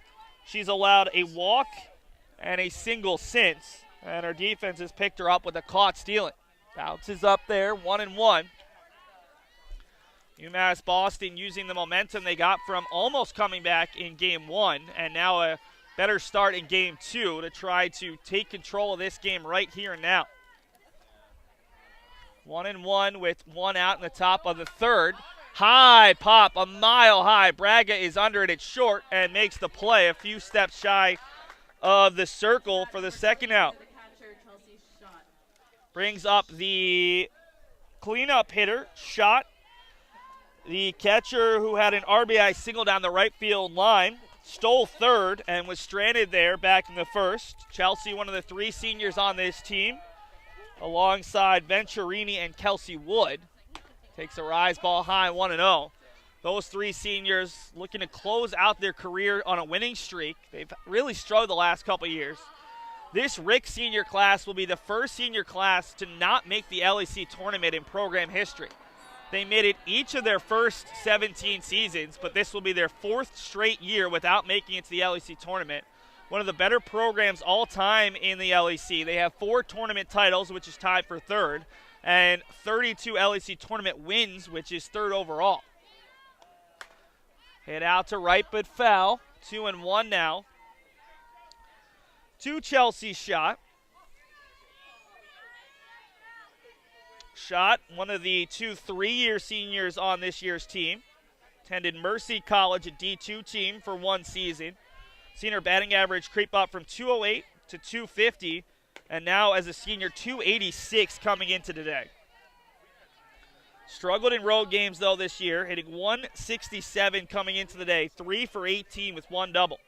She's allowed a walk and a single since, and her defense has picked her up with a caught stealing. Bounces up there, 1-1. UMass Boston using the momentum they got from almost coming back in Game 1, and now a better start in Game 2 to try to take control of this game right here and now. 1-1 with 1 out in the top of the third. High pop, a mile high. Braga is under it, it's short, and makes the play a few steps shy of the circle for the second out. Brings up the cleanup hitter, Shot. The catcher, who had an RBI single down the right field line, stole third and was stranded there back in the first. Chelsea, one of the 3 seniors on this team, alongside Venturini and Kelsey Wood. Takes a rise ball high, 1-0. Those 3 seniors looking to close out their career on a winning streak. They've really struggled the last couple years. This Rick senior class will be the first senior class to not make the LEC tournament in program history. They made it each of their first 17 seasons, but this will be their 4th straight year without making it to the LEC tournament. One of the better programs all time in the LEC. They have 4 tournament titles, which is tied for 3rd, and 32 LEC tournament wins, which is 3rd overall. Hit out to right, but foul. 2-1 now. To Chelsea Shot. Shot, one of the 2 3-year seniors on this year's team. Attended Mercy College, a D2 team, for 1 season. Seen her batting average creep up from 208 to 250, and now as a senior, 286 coming into today. Struggled in road games, though, this year, hitting 167 coming into the day, 3 for 18 with 1 double.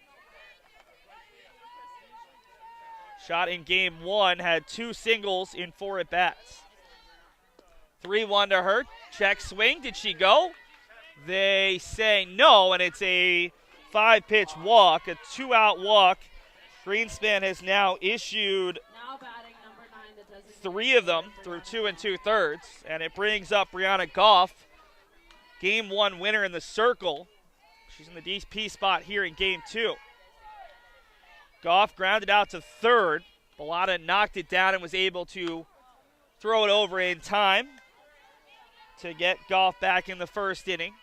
Shot in Game 1 had 2 singles in 4 at-bats. 3-1 to her. Check swing. Did she go? They say no, and it's a 5-pitch walk, a 2-out walk. Greenspan has now issued 3 of them through 2 2/3, and it brings up Brianna Goff, Game 1 winner in the circle. She's in the DP spot here in Game 2. Goff grounded out to third. Bilotta knocked it down and was able to throw it over in time to get Goff back in the first inning.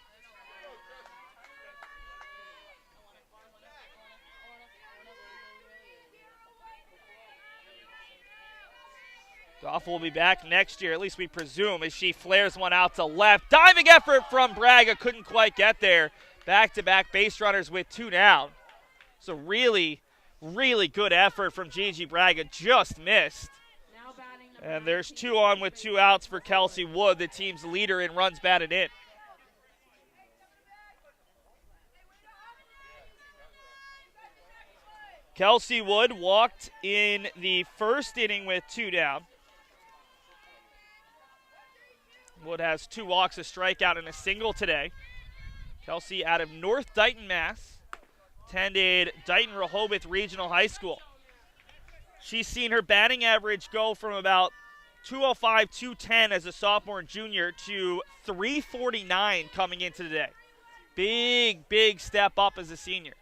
Goff will be back next year, at least we presume, as she flares one out to left. Diving effort from Braga, couldn't quite get there. Back-to-back base runners with 2 down. So really good effort from Gigi Braga, just missed. And there's 2 on with 2 outs for Kelsey Wood, the team's leader in runs batted in. Kelsey Wood walked in the first inning with 2 down. Wood has 2 walks, a strikeout, and a single today. Kelsey out of North Dighton, Mass. Attended Dighton-Rehoboth Regional High School. She's seen her batting average go from about 205, 210 as a sophomore and junior to 349 coming into today. Big step up as a senior.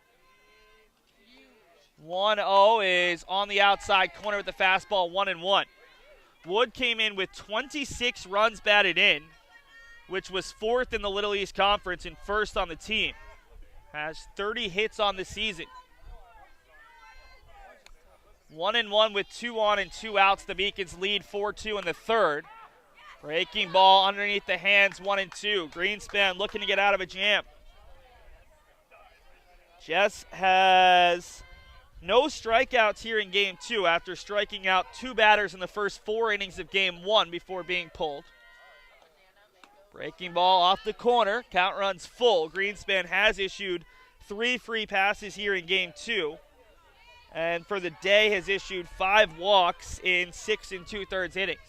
1-0 is on the outside corner with the fastball, 1-1. Wood came in with 26 runs batted in, which was 4th in the Little East Conference and 1st on the team. Has 30 hits on the season. 1-1 with 2 on and 2 outs. The Beacons lead 4-2 in the third. Breaking ball underneath the hands, 1 and 2. Greenspan looking to get out of a jam. Jess has no strikeouts here in game 2 after striking out 2 batters in the first 4 innings of game 1 before being pulled. Breaking ball off the corner, count runs full. Greenspan has issued 3 free passes here in game 2. And for the day has issued 5 walks in 6 2/3 innings.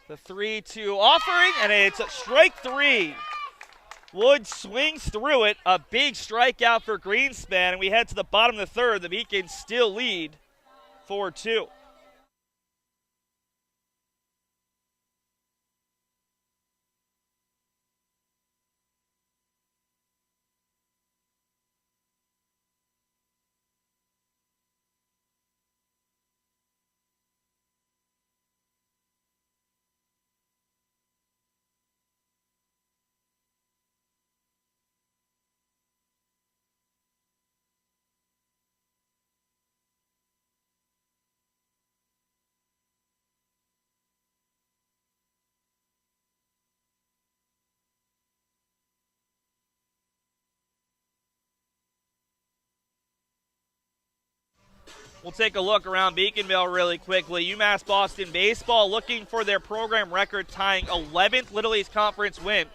The 3-2 offering, and it's a strike 3. Wood swings through it, a big strikeout for Greenspan, and we head to the bottom of the 3rd. The Beacons still lead 4-2. We'll take a look around Beaconville really quickly. UMass Boston baseball looking for their program record, tying 11th Little East Conference win.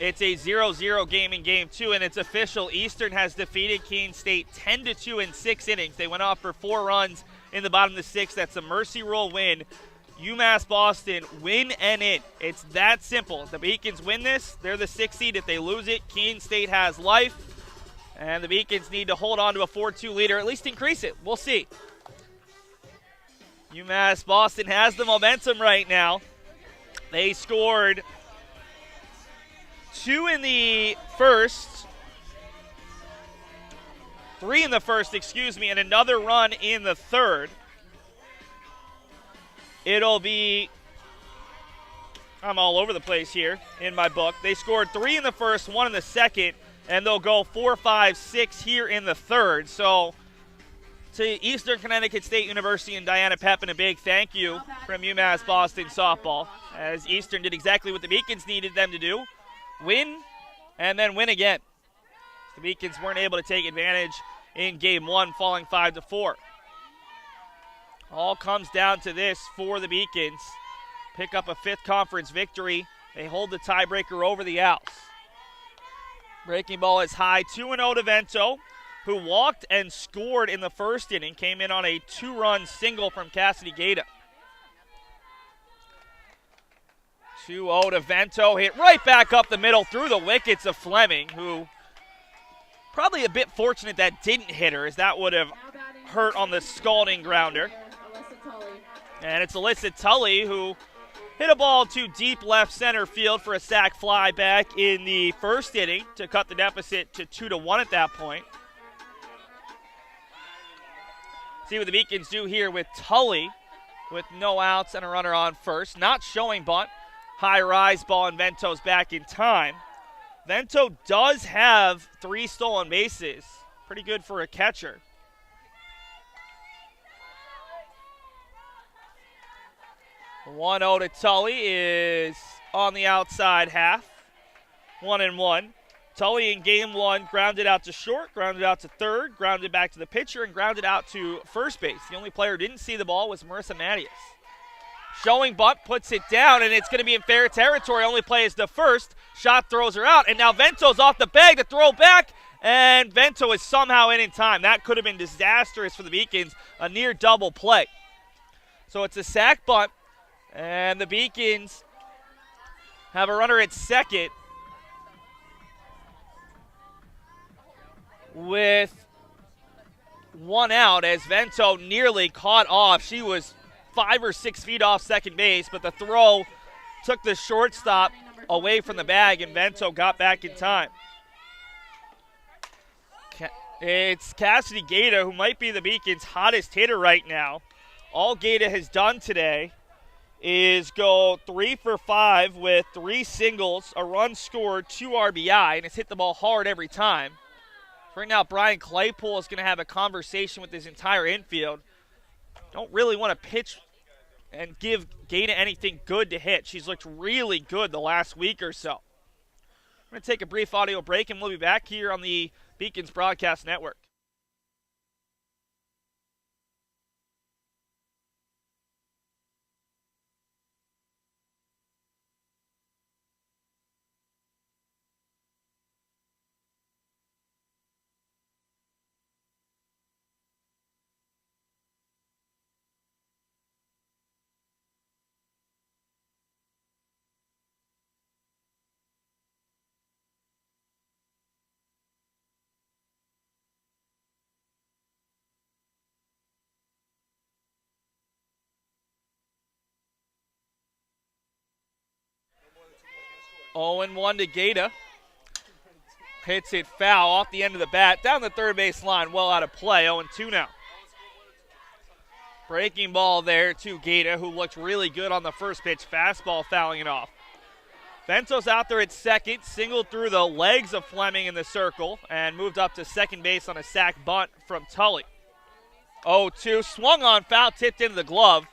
It's a 0-0 game in game 2, and it's official. Eastern has defeated Keene State 10-2 in 6 innings. They went off for 4 runs in the bottom of the 6th. That's a mercy rule win. UMass Boston win and in. It's that simple. If the Beacons win this, they're the 6th seed. If they lose it, Keene State has life. And the Beacons need to hold on to a 4-2 lead, or at least increase it. We'll see. UMass Boston has the momentum right now. They scored 2 in the first. 3 in the first, and another run in the 3rd. It'll be, I'm all over the place here in my book. They scored 3 in the first, 1 in the 2nd. And they'll go 4, 5, 6 here in the 3rd. So to Eastern Connecticut State University and Diana Pepin, a big thank you from UMass Boston softball, as Eastern did exactly what the Beacons needed them to do. Win and then win again. The Beacons weren't able to take advantage in game 1, falling 5-4. All comes down to this for the Beacons. Pick up a 5th conference victory. They hold the tiebreaker over the Owls. Breaking ball is high, 2-0 to Vento, who walked and scored in the 1st inning. Came in on a 2-run single from Cassidy Gata. 2-0 to Vento, hit right back up the middle through the wickets of Fleming, who probably a bit fortunate that didn't hit her, as that would have hurt on the scalding grounder. And it's Alyssa Tully who hit a ball to deep left center field for a sac fly back in the 1st inning to cut the deficit to 2-1 at that point. See what the Beacons do here with Tully with no outs and a runner on first. Not showing bunt. High rise ball, and Vento's back in time. Vento does have 3 stolen bases. Pretty good for a catcher. The 1-0 to Tully is on the outside half. 1-1. Tully in game 1 grounded out to short, grounded out to 3rd, grounded back to the pitcher, and grounded out to first base. The only player who didn't see the ball was Marissa Mattias. Showing bunt, puts it down, and it's going to be in fair territory. Only play is the first. Shot throws her out, and now Vento's off the bag to throw back, and Vento is somehow in time. That could have been disastrous for the Beacons, a near double play. So it's a sac bunt. And the Beacons have a runner at 2nd with 1 out as Vento nearly caught off. She was 5 or 6 feet off second base, but the throw took the shortstop away from the bag, and Vento got back in time. It's Cassidy Gata, who might be the Beacons' hottest hitter right now. All Gata has done today is go 3 for 5 with 3 singles, a run scored, 2 RBI, and has hit the ball hard every time. Right now, Brian Claypool is going to have a conversation with his entire infield. don't really want to pitch and give Gata anything good to hit. She's looked really good the last week or so. We're going to take a brief audio break, and we'll be back here on the Beacons Broadcast Network. Oh, 0-1 to Gata. Hits it foul off the end of the bat. Down the third base line. Well out of play. 0-2 now. Breaking ball there to Gata, who looked really good on the first pitch. Fastball fouling it off. Vento's out there at second. Singled through the legs of Fleming in the circle. And moved up to second base on a sac bunt from Tully. 0-2. Swung on, foul, tipped into the glove.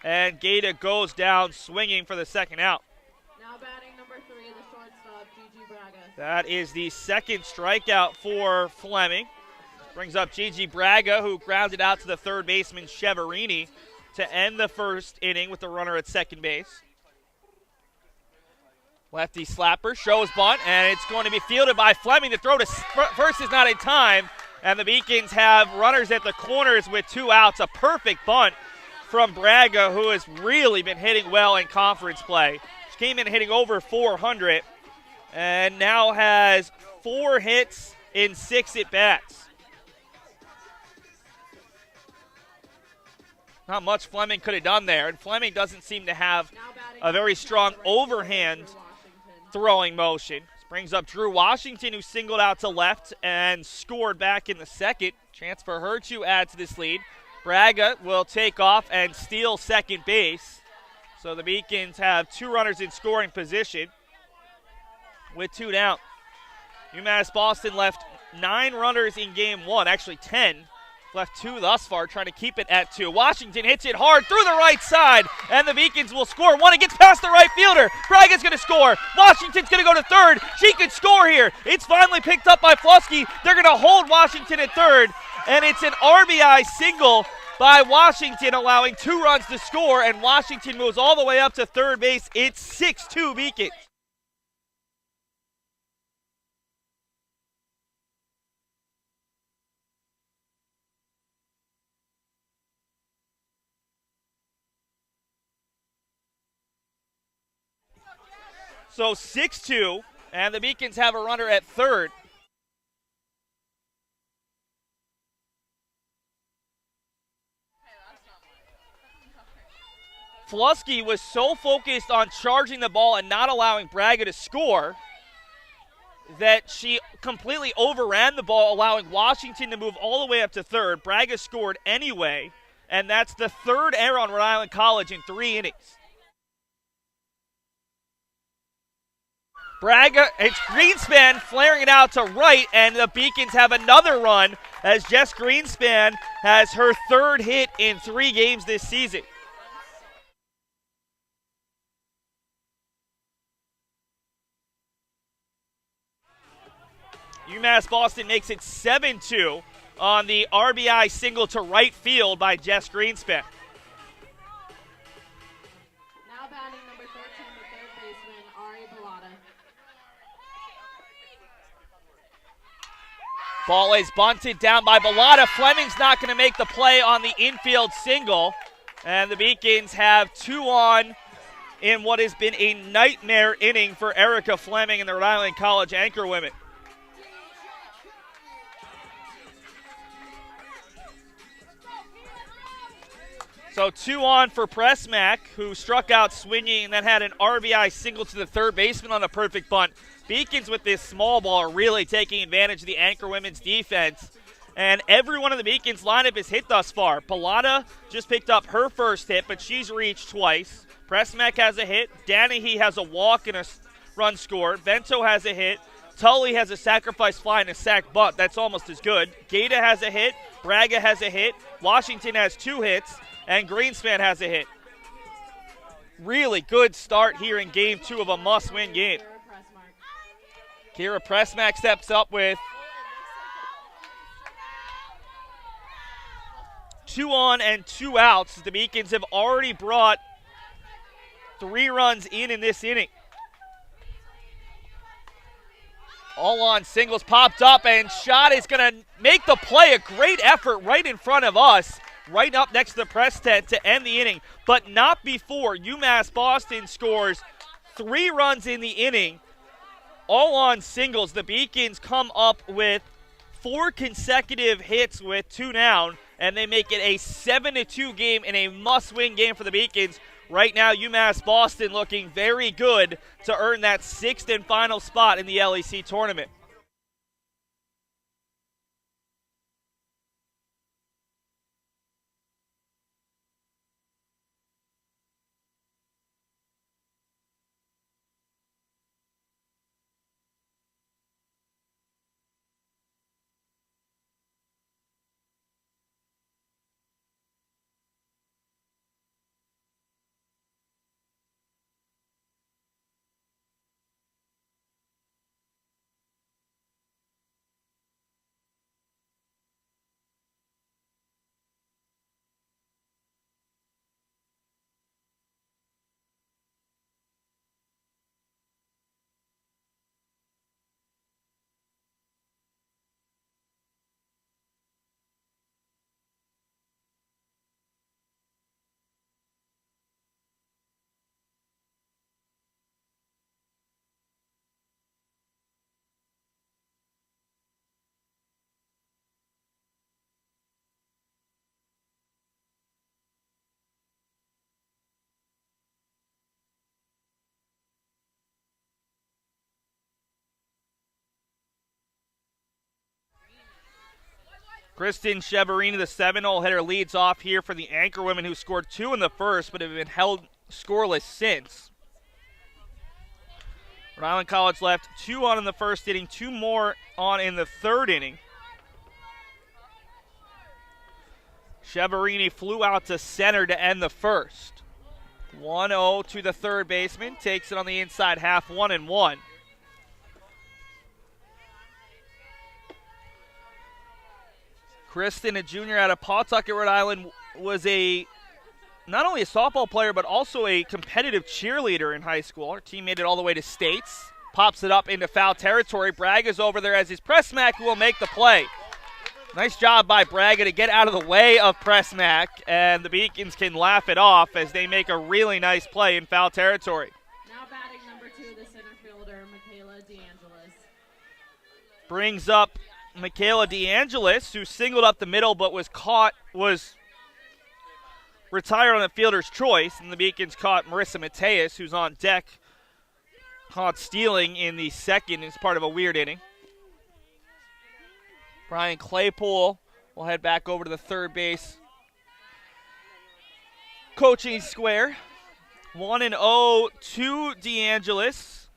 And Gata goes down swinging for the second out. Now batting number 3, the shortstop, Gigi Braga. That is the second strikeout for Fleming. Brings up Gigi Braga, who grounded out to the third baseman Cheverini to end the first inning with the runner at second base. Lefty slapper, shows bunt, and it's going to be fielded by Fleming. The throw to first is not in time, and the Beacons have runners at the corners with 2 outs. A perfect bunt from Braga, who has really been hitting well in conference play. She came in hitting over 400 and now has 4 hits in 6 at-bats. Not much Fleming could have done there, and Fleming doesn't seem to have a very strong overhand throwing motion. This brings up Drew Washington, who singled out to left and scored back in the second. Chance for her to add to this lead. Braga will take off and steal second base. So the Beacons have 2 runners in scoring position with 2 down. UMass Boston left 9 runners in game 1, actually 10. Left 2 thus far, trying to keep it at 2. Washington hits it hard through the right side, and the Beacons will score. 1, it gets past the right fielder. Braga's going to score. Washington's going to go to third. She could score here. It's finally picked up by Flusky. They're going to hold Washington at third, and it's an RBI single by Washington, allowing 2 runs to score, and Washington moves all the way up to third base. It's 6-2 Beacons. So 6-2, and the Beacons have a runner at third. Flusky was so focused on charging the ball and not allowing Braga to score that she completely overran the ball, allowing Washington to move all the way up to third. Braga scored anyway, and that's the 3rd error on Rhode Island College in 3 innings. Braga, it's Greenspan flaring it out to right, and the Beacons have another run as Jess Greenspan has her 3rd hit in 3 games this season. UMass Boston makes it 7-2 on the RBI single to right field by Jess Greenspan. Now batting number 13, the third baseman, Ari Bilotta. Ball is bunted down by Bilotta. Fleming's not going to make the play on the infield single, and the Beacons have 2 on in what has been a nightmare inning for Erica Fleming and the Rhode Island College Anchorwomen. So 2 on for Pressmack, who struck out swinging and then had an RBI single to the third baseman on a perfect bunt. Beacons with this small ball are really taking advantage of the Anchorwomen's defense. And every one of the Beacons lineup is hit thus far. Bilotta just picked up her first hit, but she's reached twice. Pressmack has a hit. Danahy has a walk and a run scored. Vento has a hit. Tully has a sacrifice fly and a sac bunt. That's almost as good. Gata has a hit. Braga has a hit. Washington has 2 hits. and Greenspan has a hit. Really good start here in game 2 of a must-win game. Kira Pressmack steps up with 2 on and 2 outs. The Beacons have already brought 3 runs in this inning. All on singles popped up, and shot is going to make the play. A great effort right in front of us, right up next to the press tent to end the inning, but not before UMass Boston scores 3 runs in the inning, all on singles. The Beacons come up with 4 consecutive hits with 2 down, and they make it a 7-2 game and a must-win game for the Beacons. Right now, UMass Boston looking very good to earn that 6th and final spot in the LEC tournament. Kristen Cheverini, the 7-hole hitter, leads off here for the Anchorwomen, who scored 2 in the first but have been held scoreless since. Rhode Island College left 2 on in the first inning, 2 more on in the third inning. Cheverini flew out to center to end the first. 1-0 to the third baseman, takes it on the inside half, 1-1. Kristen, a junior out of Pawtucket, Rhode Island, was not only a softball player but also a competitive cheerleader in high school. Her team made it all the way to states. Pops it up into foul territory. Braga's over there as his Pressmack, who will make the play. Nice job by Braga to get out of the way of Pressmack, and the Beacons can laugh it off as they make a really nice play in foul territory. Now batting number 2, the center fielder, Michaela DeAngelis. Brings up Michaela DeAngelis, who singled up the middle but was retired on a fielder's choice, and the Beacons caught Marissa Mateus, who's on deck, caught stealing in the second as part of a weird inning. Brian Claypool will head back over to the third base coaching square. 1-0 to DeAngelis,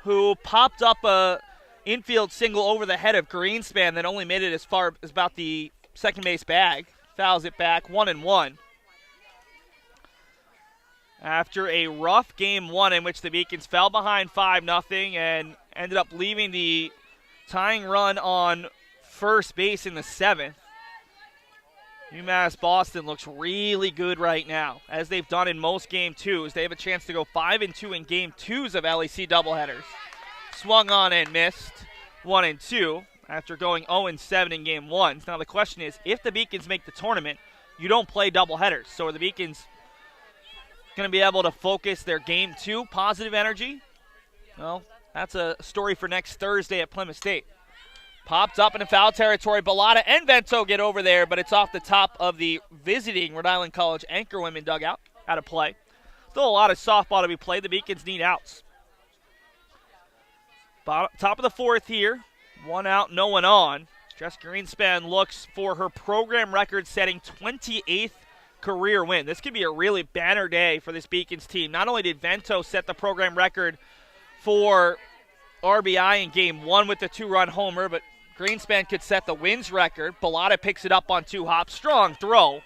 who popped up a infield single over the head of Greenspan that only made it as far as about the second base bag. Fouls it back, 1-1. After a rough game 1 in which the Beacons fell behind 5-0 and ended up leaving the tying run on first base in the 7th, UMass Boston looks really good right now, as they've done in most game 2s. They have a chance to go 5-2 in game 2s of LEC doubleheaders. Swung on and missed, 1-2, after going 0-7 in game 1s. Now the question is, if the Beacons make the tournament, you don't play doubleheaders. So are the Beacons going to be able to focus their game 2 positive energy? Well, that's a story for next Thursday at Plymouth State. Popped up into foul territory. Bilotta and Vento get over there, but it's off the top of the visiting Rhode Island College Anchorwomen dugout. Out of play. Still a lot of softball to be played. The Beacons need outs. Top of the 4th here. 1 out, no one on. Jess Greenspan looks for her program record-setting 28th career win. This could be a really banner day for this Beacons team. Not only did Vento set the program record for RBI in game 1 with the 2-run homer, but Greenspan could set the wins record. Bilotta picks it up on 2 hops. Strong throw,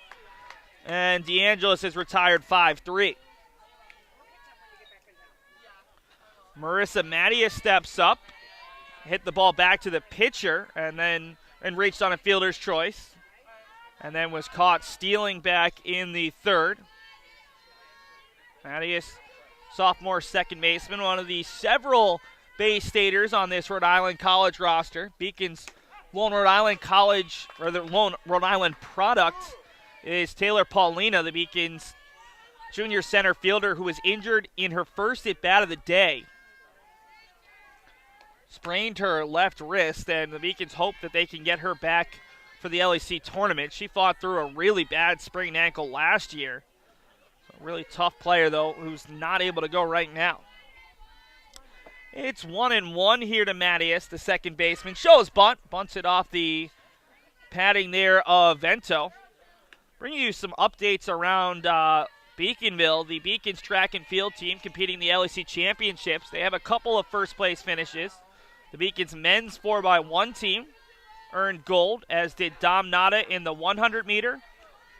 And DeAngelis is retired 5-3. Marissa Mattias steps up, hit the ball back to the pitcher, and reached on a fielder's choice, and then was caught stealing back in the third. Mattias, sophomore second baseman, one of the several Bay Staters on this Rhode Island College roster. Beacon's lone Rhode Island College, or the lone Rhode Island product, is Taylor Paulina, the Beacon's junior center fielder who was injured in her first at-bat of the day. Sprained her left wrist, and the Beacons hope that they can get her back for the LEC tournament. She fought through a really bad sprained ankle last year. A really tough player, though, who's not able to go right now. It's 1-1 here to Mattias, the second baseman. Shows bunt. Bunts it off the padding there of Vento. Bringing you some updates around Beaconville, the Beacons track and field team competing in the LEC championships. They have a couple of first-place finishes. The Beacons men's 4x1 team earned gold, as did Dom Nada in the 100-meter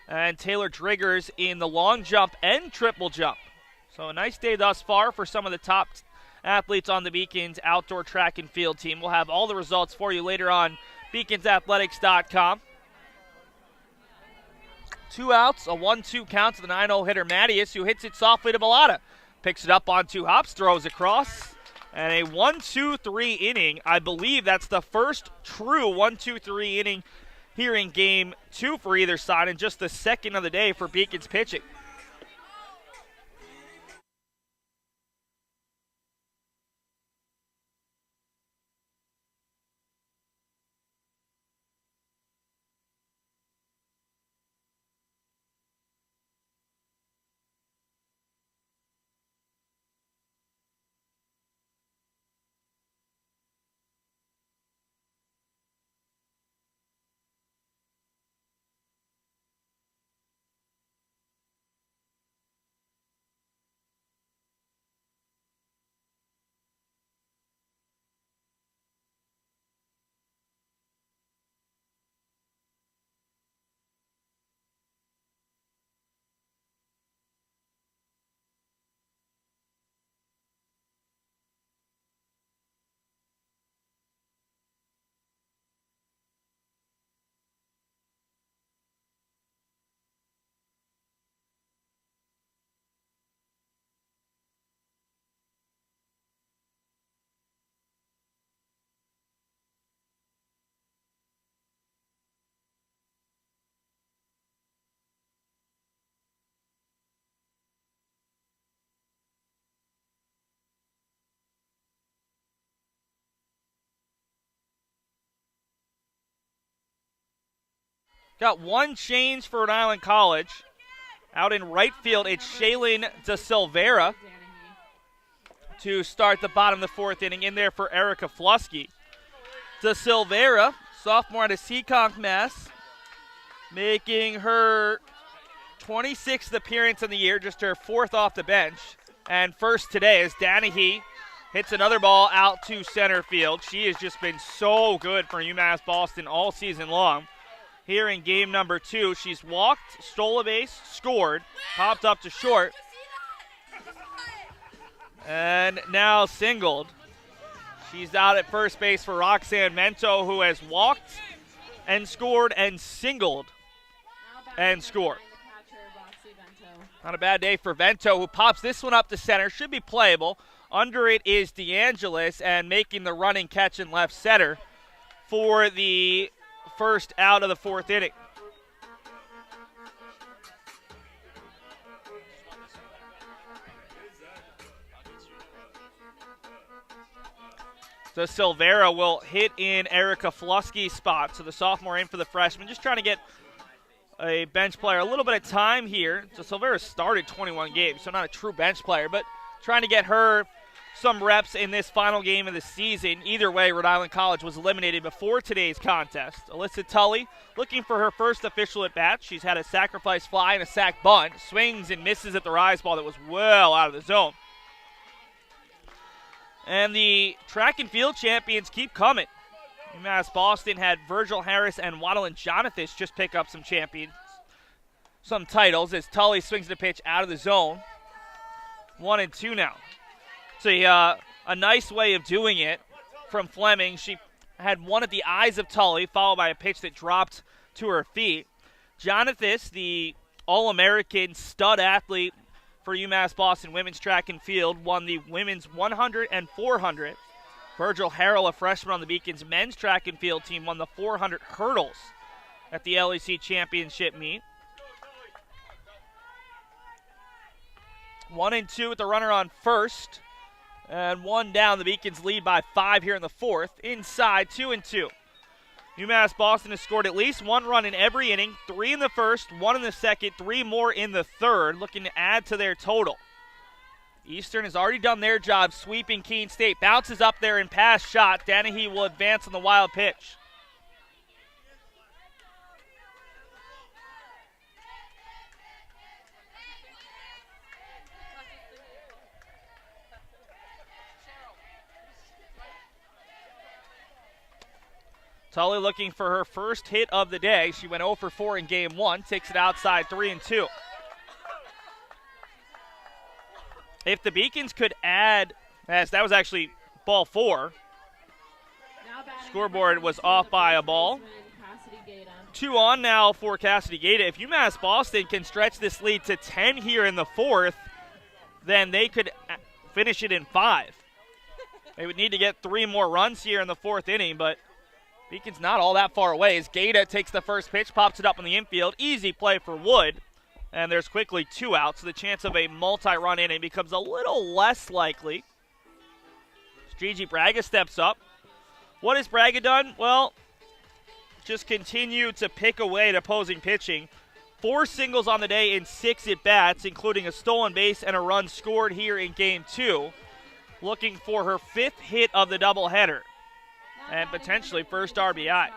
and Taylor Driggers in the long jump and triple jump. So a nice day thus far for some of the top athletes on the Beacons outdoor track and field team. We'll have all the results for you later on beaconsathletics.com. 2 outs, a 1-2 count to the 9-0 hitter Mattias, who hits it softly to Bilotta. Picks it up on 2 hops, throws across. And a 1-2-3 inning. I believe that's the first true 1-2-3 inning here in Game 2 for either side, and just the second of the day for Beacons pitching. Got one change for Rhode Island College. Out in right field, it's Shaylin De Silveira to start the bottom of the fourth inning. In there for Erica Flusky. De Silveira, sophomore out of Seekonk, Mass, making her 26th appearance in the year, just her 4th off the bench. And first today as Danahy hits another ball out to center field. She has just been so good for UMass Boston all season long. Here in game number 2, she's walked, stole a base, scored, popped up to short, and now singled. She's out at first base for Roxanne Vento, who has walked and scored and singled and scored. Not a bad day for Vento, who pops this one up to center. Should be playable. Under it is DeAngelis, and making the running catch in left center for the first out of the fourth inning. So Silveira will hit in Erica Flusky's spot. So the sophomore in for the freshman. Just trying to get a bench player a little bit of time here. So Silveira started 21 games, so not a true bench player, but trying to get her some reps in this final game of the season. Either way, Rhode Island College was eliminated before today's contest. Alyssa Tully looking for her first official at-bat. She's had a sacrifice fly and a sac bunt. Swings and misses at the rise ball that was well out of the zone. And the track and field champions keep coming. UMass Boston had Virgil Harris and Waddle and Jonathas just pick up some some titles as Tully swings the pitch out of the zone. 1-2 now. So a nice way of doing it from Fleming. She had one at the eyes of Tully, followed by a pitch that dropped to her feet. Jonathan, the All-American stud athlete for UMass Boston women's track and field, won the women's 100 and 400. Virgil Harrell, a freshman on the Beacons men's track and field team, won the 400 hurdles at the LEC championship meet. 1-2 with the runner on first. And one down. The Beacons lead by 5 here in the fourth. Inside, 2-2. UMass Boston has scored at least one run in every inning. 3 in the first, 1 in the second, 3 more in the third, looking to add to their total. Eastern has already done their job sweeping Keene State. Bounces up there and pass shot. Dennehy will advance on the wild pitch. Tully looking for her first hit of the day. She went 0 for 4 in game 1. Takes it outside, 3-2. If the Beacons could add, as that was actually ball 4. Scoreboard was off by a ball. 2 on now for Cassidy Gata. If UMass Boston can stretch this lead to 10 here in the fourth, then they could finish it in 5. They would need to get 3 more runs here in the fourth inning, but Beacon's not all that far away as Gata takes the first pitch, pops it up in the infield. Easy play for Wood, and there's quickly 2 outs, so the chance of a multi-run inning becomes a little less likely. Gigi Braga steps up. What has Braga done? Well, just continue to pick away at opposing pitching. 4 singles on the day in 6 at-bats, including a stolen base and a run scored here in Game 2. Looking for her 5th hit of the doubleheader and potentially first RBI.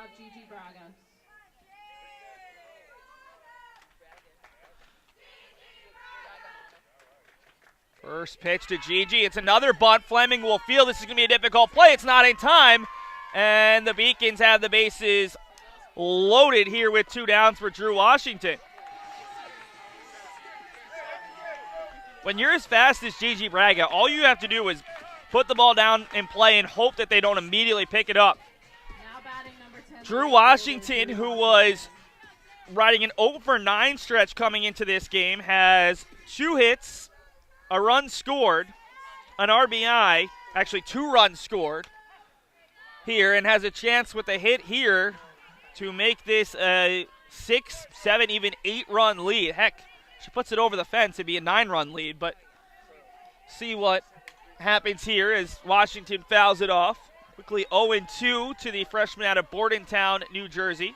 First pitch to Gigi. It's another bunt. Fleming will feel this is going to be a difficult play. It's not in time, and the Beacons have the bases loaded here with 2 downs for Drew Washington. When you're as fast as Gigi Braga, all you have to do is put the ball down and play and hope that they don't immediately pick it up. Drew Washington, who was riding an 0 for 9 stretch coming into this game, has 2 hits, a run scored, an RBI, actually 2 runs scored here, and has a chance with a hit here to make this a 6, 7, even 8-run lead. Heck, she puts it over the fence, it'd be a 9-run lead, but see what happens here as Washington fouls it off. Quickly 0-2 to the freshman out of Bordentown, New Jersey.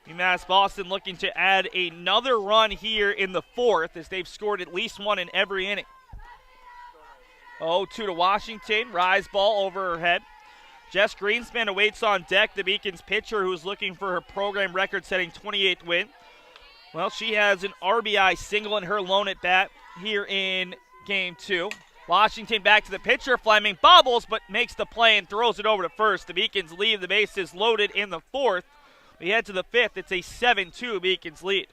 UMass Boston looking to add another run here in the fourth as they've scored at least 1 in every inning. 0-2 to Washington. Rise ball over her head. Jess Greenspan awaits on deck, the Beacons pitcher who's looking for her program record-setting 28th win. Well, she has an RBI single in her lone at bat here in Game 2. Washington back to the pitcher. Fleming bobbles but makes the play and throws it over to first. The Beacons leave the bases loaded in the fourth. We head to the fifth. It's a 7-2 Beacons lead.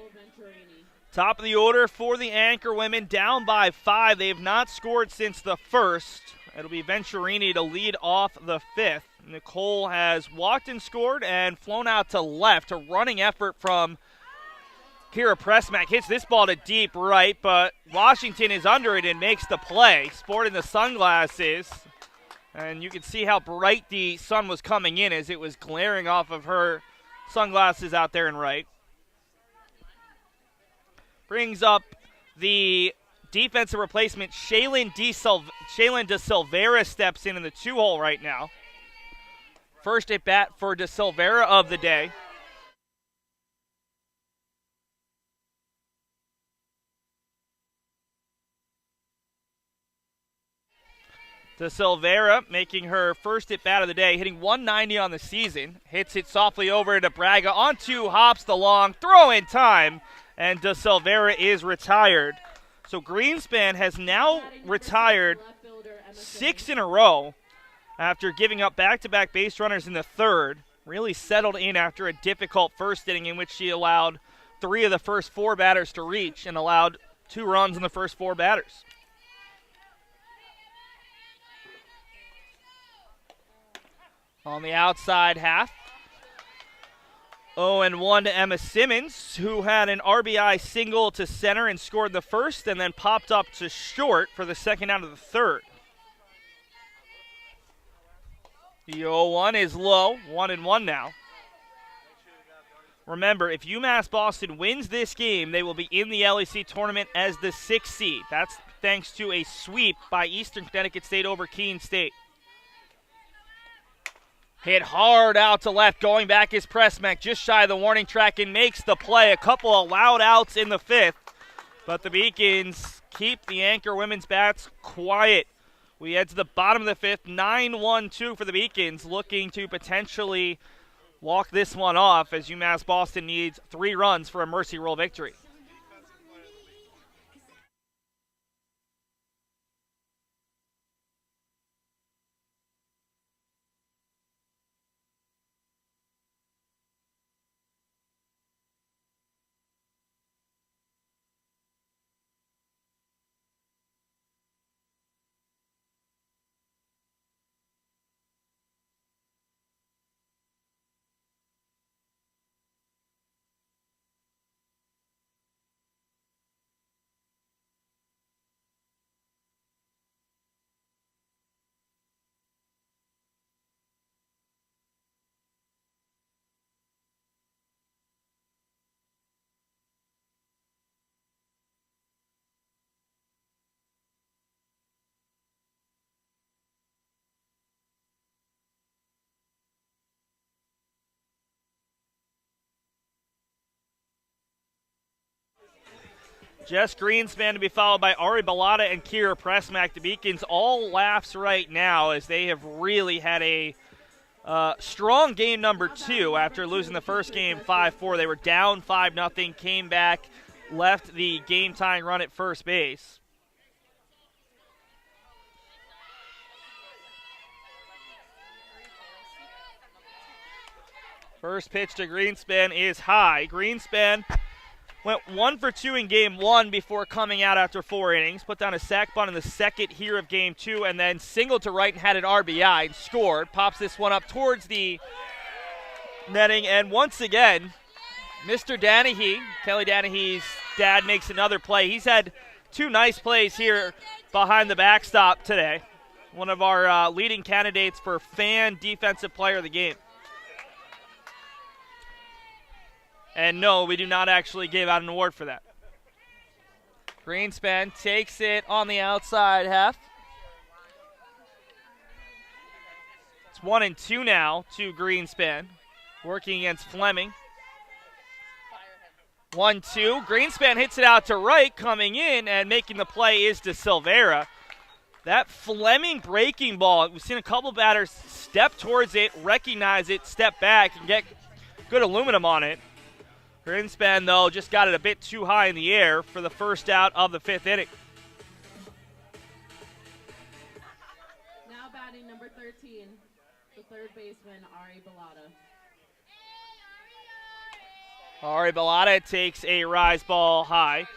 Venturini. Top of the order for the Anchorwomen, down by 5. They have not scored since the first. It'll be Venturini to lead off the 5th. Nicole has walked and scored and flown out to left. A running effort from Kira Pressmack. Hits this ball to deep right, but Washington is under it and makes the play. Sporting the sunglasses. And you can see how bright the sun was coming in as it was glaring off of her sunglasses out there in right. Brings up the defensive replacement. Shaylin De Silveira steps in the 2-hole right now. First at bat for De Silveira of the day. De Silveira making her first at bat of the day, hitting 190 on the season. Hits it softly over to Braga. On 2, hops the long throw in time. And De Silveira is retired. So Greenspan has now retired 6 in a row after giving up back-to-back base runners in the 3rd. Really settled in after a difficult first inning in which she allowed 3 of the first 4 batters to reach and allowed 2 runs in the first 4 batters. On the outside half, 0-1 to Emma Simmons, who had an RBI single to center and scored the first and then popped up to short for the second out of the 3rd. The 0-1 is low, 1-1 now. Remember, if UMass Boston wins this game, they will be in the LEC tournament as the 6th seed. That's thanks to a sweep by Eastern Connecticut State over Keene State. Hit hard out to left, going back is Pressmack, just shy of the warning track and makes the play. A couple of loud outs in the 5th, but the Beacons keep the Anchorwomen's bats quiet. We head to the bottom of the 5th, 9-1-2 for the Beacons, looking to potentially walk this one off as UMass Boston needs 3 runs for a mercy rule victory. Jess Greenspan to be followed by Ari Bilotta and Kira Pressmack. The Beacons all laughs right now as they have really had a strong game number 2 after losing the first game 5-4. They were down 5-0, came back, left the game-tying run at first base. First pitch to Greenspan is high. Greenspan went 1 for 2 in game 1 before coming out after 4 innings. Put down a sac bunt in the second here of game 2 and then singled to right and had an RBI and scored. Pops this one up towards the netting. And once again, Mr. Danahy, Kelly Danahy's dad, makes another play. He's had 2 nice plays here behind the backstop today. One of our leading candidates for fan defensive player of the game. And no, we do not actually give out an award for that. Greenspan takes it on the outside half. It's 1-2 now to Greenspan, working against Fleming. 1-2. Greenspan hits it out to right, coming in and making the play is De Silveira. That Fleming breaking ball, we've seen a couple batters step towards it, recognize it, step back, and get good aluminum on it. Greenspan, though, just got it a bit too high in the air for the first out of the 5th inning. Now batting number 13, the 3rd baseman, Ari Bilotta. Ari Bilotta takes a rise ball high.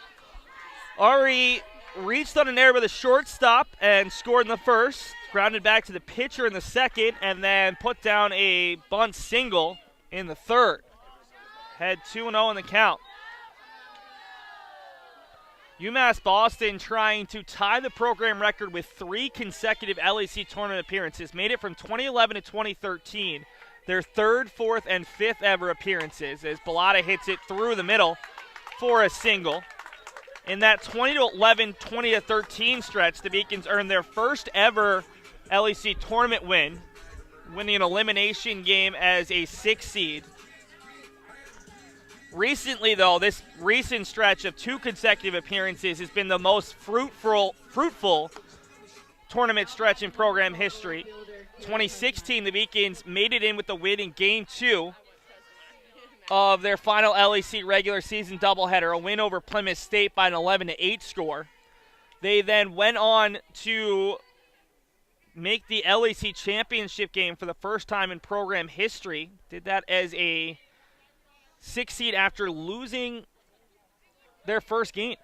Ari reached on an error with a shortstop and scored in the first, grounded back to the pitcher in the second, and then put down a bunt single in the third. Head 2-0 in the count. UMass Boston trying to tie the program record with 3 consecutive LEC tournament appearances. Made it from 2011 to 2013. Their 3rd, 4th, and 5th ever appearances as Bilotta hits it through the middle for a single. In that 20-11, 20-13 stretch, the Beacons earned their first ever LEC tournament win, winning an elimination game as a 6th seed. Recently, though, this recent stretch of 2 consecutive appearances has been the most fruitful tournament stretch in program history. 2016, the Beacons made it in with the win in Game 2 of their final LEC regular season doubleheader, a win over Plymouth State by an 11-8 score. They then went on to make the LEC championship game for the first time in program history. Did that as a 6th seed after losing their first game.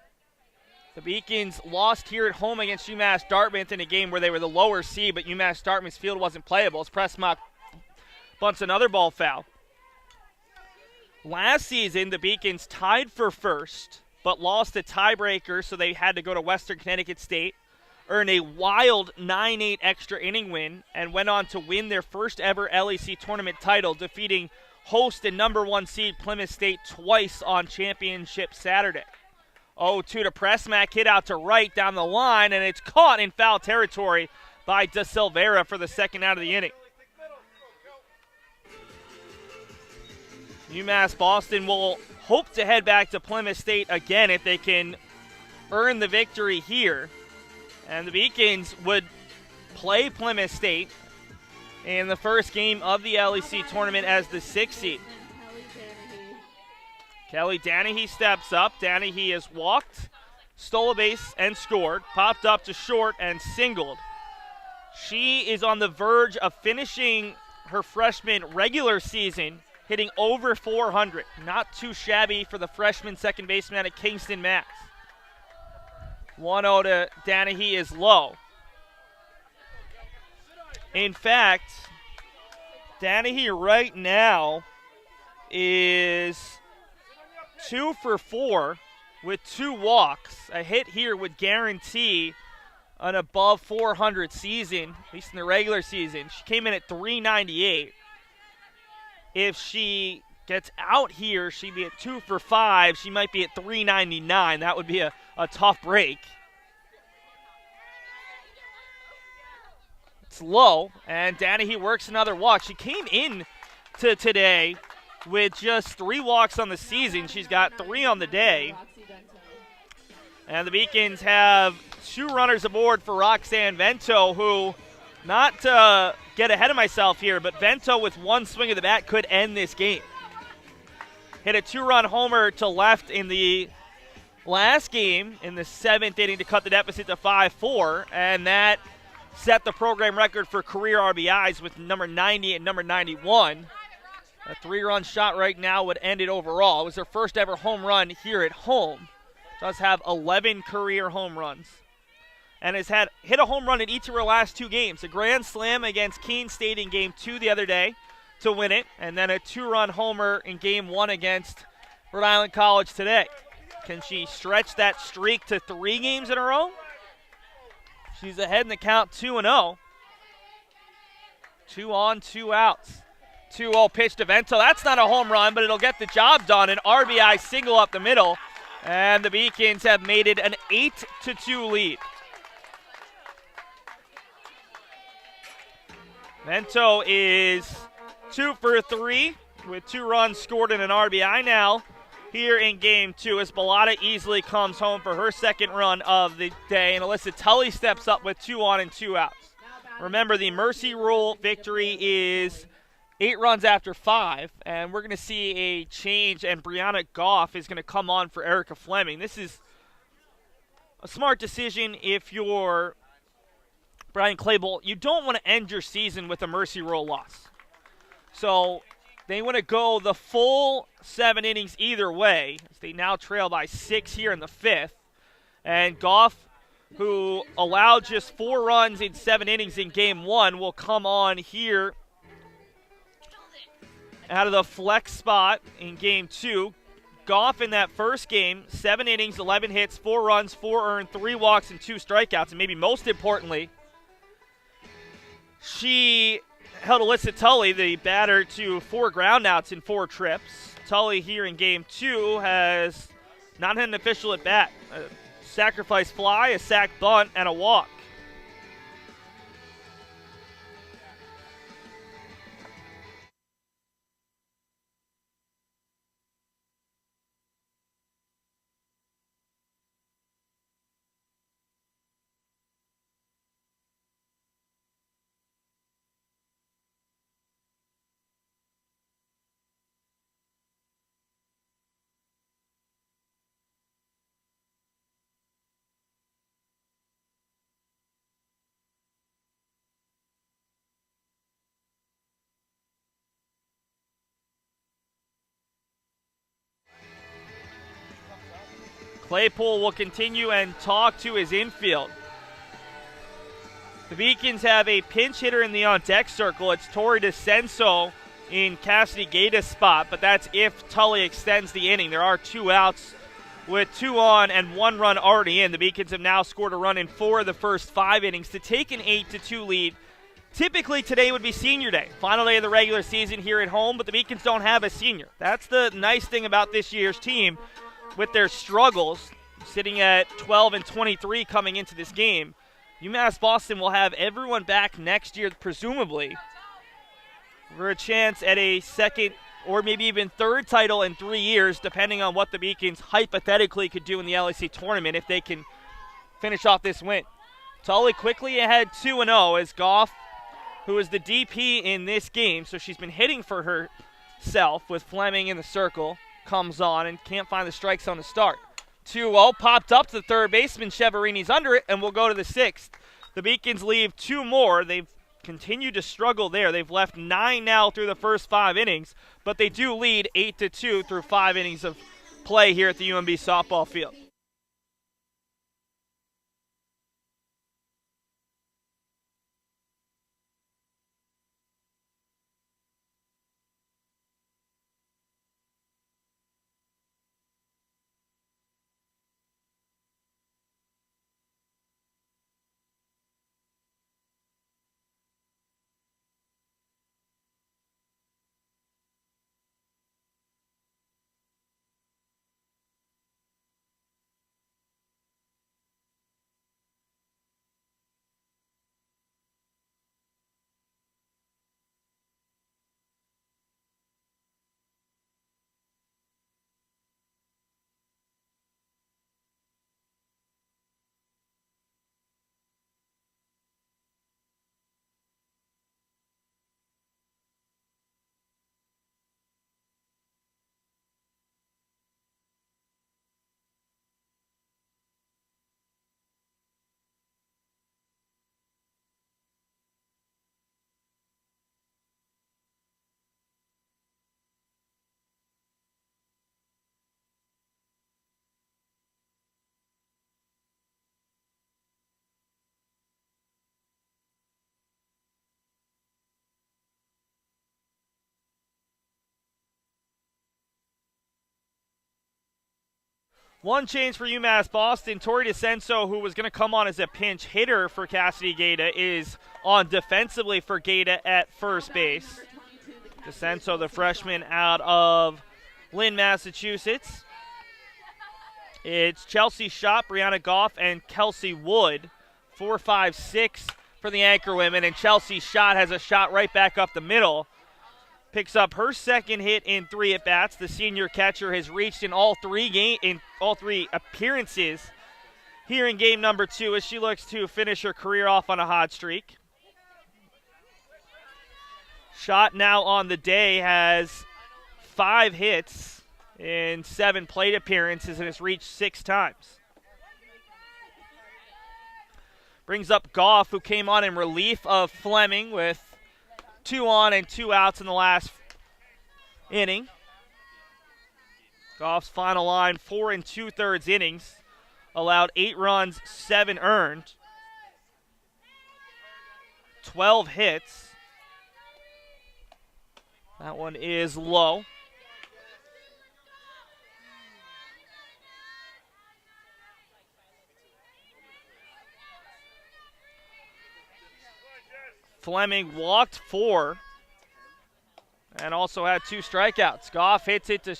The Beacons lost here at home against UMass Dartmouth in a game where they were the lower seed, but UMass Dartmouth's field wasn't playable as Pressmock bunts another ball foul. Last season, the Beacons tied for first, but lost a tiebreaker, so they had to go to Western Connecticut State, earned a wild 9-8 extra inning win, and went on to win their first ever LEC tournament title, defeating host and number 1 seed Plymouth State twice on championship Saturday. 0-2 to Pressmack, hit out to right down the line, and it's caught in foul territory by De Silveira for the second out of the inning. UMass Boston will hope to head back to Plymouth State again if they can earn the victory here. And the Beacons would play Plymouth State in the first game of the LEC tournament as the 6th seed. Kelly Danahy steps up. Danahy has walked, stole a base, and scored. Popped up to short and singled. She is on the verge of finishing her freshman regular season, hitting over 400. Not too shabby for the freshman second baseman at Kingston, Mass. 1-0 to Danahy is low. In fact, Danahy right now is 2 for 4 with 2 walks. A hit here would guarantee an above 400 season, at least in the regular season. She came in at 398. If she gets out here, she'd be at 2 for 5. She might be at 399. That would be a tough break. It's low, and Danahy works another walk. She came in to today with just 3 walks on the season. She's got 3 on the day. And the Beacons have 2 runners aboard for Roxanne Vento, who, not to get ahead of myself here, but Vento with 1 swing of the bat could end this game. Hit a 2-run homer to left in the last game in the 7th inning to cut the deficit to 5-4, and that set the program record for career RBIs with number 90 and number 91. A 3-run shot right now would end it overall. It was her first ever home run here at home. Does have 11 career home runs. And has hit a home run in each of her last 2 games. A grand slam against Keene State in Game 2 the other day to win it. And then a 2-run homer in Game 1 against Rhode Island College today. Can she stretch that streak to 3 games in a row? She's ahead in the count 2-0. 2 on, 2 outs. 2-0 pitch to Vento. That's not a home run, but it'll get the job done. An RBI single up the middle. And the Beacons have made it an 8-2 lead. Vento is 2 for 3 with 2 runs scored and an RBI now here in Game 2 as Bilotta easily comes home for her second run of the day. And Alyssa Tully steps up with 2 on and 2 outs. Remember, the Mercy Rule victory is 8 runs after 5, and we're going to see a change, and Brianna Goff is going to come on for Erica Fleming. This is a smart decision if you're Brian Claybolt. You don't want to end your season with a Mercy Rule loss. So They want to go the full 7 innings either way, as they now trail by 6 here in the 5th. And Goff, who allowed just 4 runs in 7 innings in Game 1, will come on here out of the flex spot in Game 2. Goff in that first game, 7 innings, 11 hits, 4 runs, 4 earned, 3 walks, and 2 strikeouts. And maybe most importantly, she held Alyssa Tully, the batter, to 4 groundouts in 4 trips. Tully here in Game 2 has not had an official at bat. A sacrifice fly, a sac bunt, and a walk. Claypool will continue and talk to his infield. The Beacons have a pinch hitter in the on-deck circle. It's Tori DeCenso in Cassidy Gaeta's spot, but that's if Tully extends the inning. There are 2 outs with 2 on and 1 run already in. The Beacons have now scored a run in 4 of the first 5 innings to take an 8-2 lead. Typically today would be senior day, final day of the regular season here at home, but the Beacons don't have a senior. That's the nice thing about this year's team. With their struggles, sitting at 12-23 coming into this game, UMass Boston will have everyone back next year, presumably, for a chance at a second or maybe even third title in 3 years, depending on what the Beacons hypothetically could do in the LEC tournament if they can finish off this win. Tully quickly ahead 2-0 as Goff, who is the DP in this game, so she's been hitting for herself with Fleming in the circle, comes on and can't find the strike zone to start. 2-0, popped up to the third baseman. Cheverini's under it, and we'll go to the 6th. The Beacons leave 2 more. They've continued to struggle there. They've left 9 now through the first 5 innings, but they do lead 8-2 through 5 innings of play here at the UMB softball field. One change for UMass Boston. Tori DeCenso, who was going to come on as a pinch hitter for Cassidy Gaeta, is on defensively for Gaeta at first base. DeCenso, the freshman out of Lynn, Massachusetts. It's Chelsea Schott, Brianna Goff, and Kelsey Wood. 4, 5, 6 for the Anchorwomen, and Chelsea Schott has a shot right back up the middle. Picks up her second hit in 3 at-bats. The senior catcher has reached in all 3 appearances here in game number 2 as she looks to finish her career off on a hot streak. Schott now on the day has 5 hits in 7 plate appearances and has reached 6 times. Brings up Goff, who came on in relief of Fleming with 2 on and 2 outs in the last inning. Goff's final line, 4 2/3 innings. Allowed 8 runs, 7 earned. 12 hits. That one is low. Fleming walked 4 and also had 2 strikeouts. Goff hits it to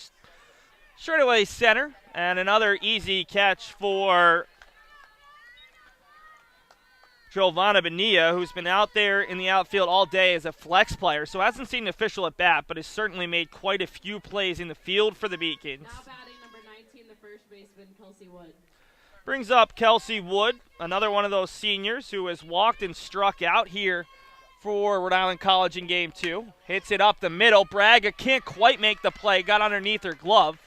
straightaway center, and another easy catch for Giovanna Bonilla, who's been out there in the outfield all day as a flex player, so hasn't seen an official at bat, but has certainly made quite a few plays in the field for the Beacons. Now batting number 19, the first baseman, Kelsey Wood. Brings up Kelsey Wood, another one of those seniors who has walked and struck out here for Rhode Island College in Game 2. Hits it up the middle. Braga can't quite make the play. Got underneath her glove.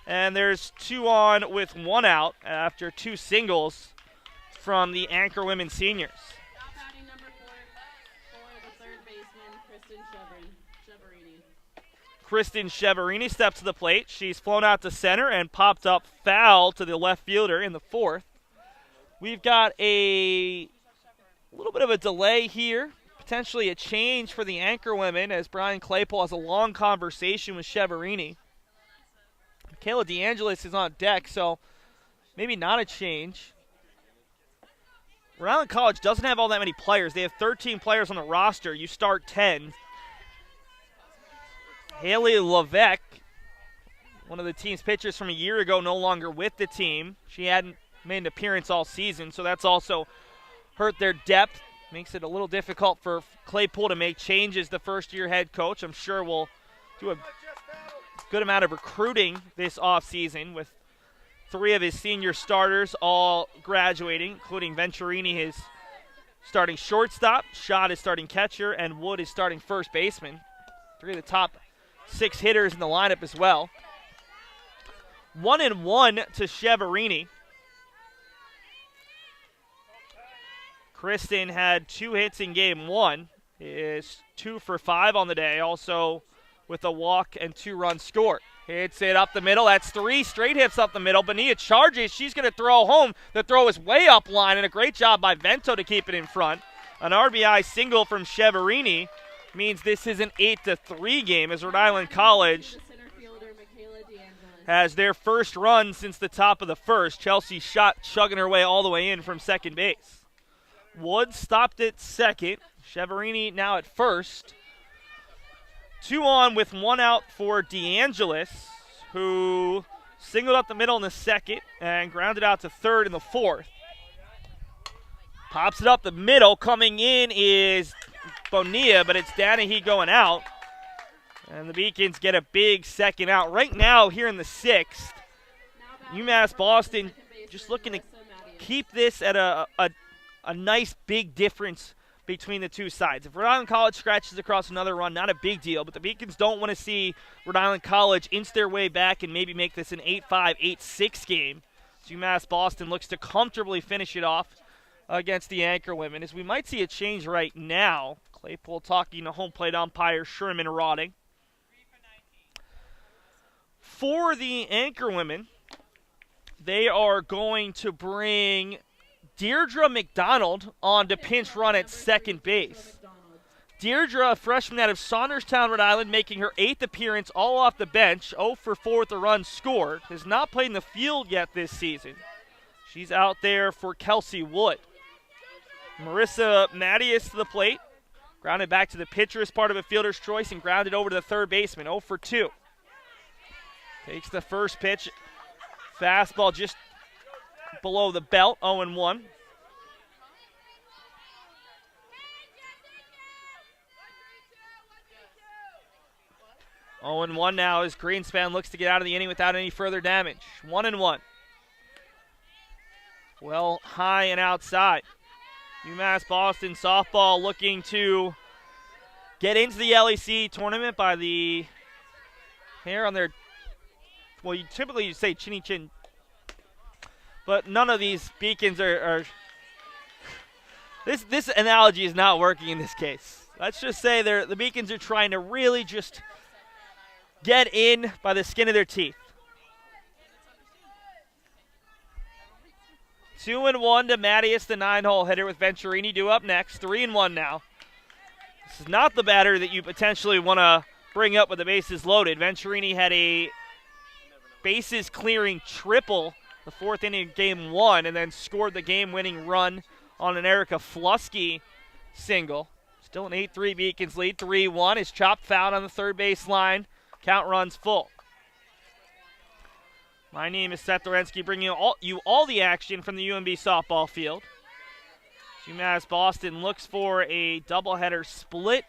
And there's 2 on with 1 out after 2 singles from the Anchorwomen seniors. Now batting number 4 for the third baseman, Kristen Cheverini. Kristen Cheverini steps to the plate. She's flown out to center and popped up foul to the left fielder in the 4th. We've got a little bit of a delay here. Potentially a change for the Anchorwomen as Brian Claypool has a long conversation with Cheverini. Michaela DeAngelis is on deck, so maybe not a change. Rhode Island College doesn't have all that many players. They have 13 players on the roster. You start 10. Haley Levesque, one of the team's pitchers from a year ago, no longer with the team. She hadn't made an appearance all season, so that's also hurt their depth. Makes it a little difficult for Claypool to make changes, the first-year head coach. I'm sure we'll do a good amount of recruiting this offseason with 3 of his senior starters all graduating, including Venturini, his starting shortstop, Schott is starting catcher, and Wood is starting first baseman. 3 of the top 6 hitters in the lineup as well. 1-1 to Cheverini. Kristen had 2 hits in Game 1, is 2 for 5 on the day, also with a walk and 2 runs scored. Hits it up the middle. That's 3 straight hits up the middle. Bonilla charges. She's going to throw home. The throw is way up line, and a great job by Vento to keep it in front. An RBI single from Cheverini means this is an 8-3 game as Rhode Island College has their first run since the top of the first. Chelsea Schott chugging her way all the way in from second base. Wood stopped at second. Cheverini now at first. 2 on with 1 out for DeAngelis, who singled up the middle in the second and grounded out to third in the 4th. Pops it up the middle. Coming in is Bonilla, but it's Danahy going out. And the Beacons get a big second out. Right now, here in the 6th, UMass Boston just looking to keep this at a nice big difference between the two sides. If Rhode Island College scratches across another run, not a big deal, but the Beacons don't want to see Rhode Island College inch their way back and maybe make this an 8-5, 8-6 game. So UMass Boston looks to comfortably finish it off against the Anchorwomen, as we might see a change right now. Claypool talking to home plate umpire Sherman Rotting. For the Anchorwomen, they are going to bring Deirdre McDonald on to pinch run at second base. Deirdre, a freshman out of Saunderstown, Rhode Island, making her 8th appearance all off the bench, 0 for 4 with a run scored, has not played in the field yet this season. She's out there for Kelsey Wood. Marissa Mattias to the plate, grounded back to the pitcher as part of a fielder's choice and grounded over to the third baseman, 0 for 2. Takes the first pitch, fastball just below the belt, 0-1. Oh and 1 now as Greenspan looks to get out of the inning without any further damage. 1-1. Well, high and outside. UMass Boston softball looking to get into the LEC tournament by the hair on their, well, you typically say chinny chin, but none of these Beacons are this analogy is not working in this case. Let's just say the Beacons are trying to really just get in by the skin of their teeth. 2-1 to Mattias, the 9-hole hitter, with Venturini due up next. 3-1 now. This is not the batter that you potentially want to bring up with the bases loaded. Venturini had a bases clearing triple the fourth inning of game one, and then scored the game-winning run on an Erica Flusky single. Still an 8-3 Beacons lead. 3-1 is chopped foul on the third base line. Count runs full. My name is Seth Lorensky, bringing you all the action from the UMB softball field. UMass Boston looks for a doubleheader split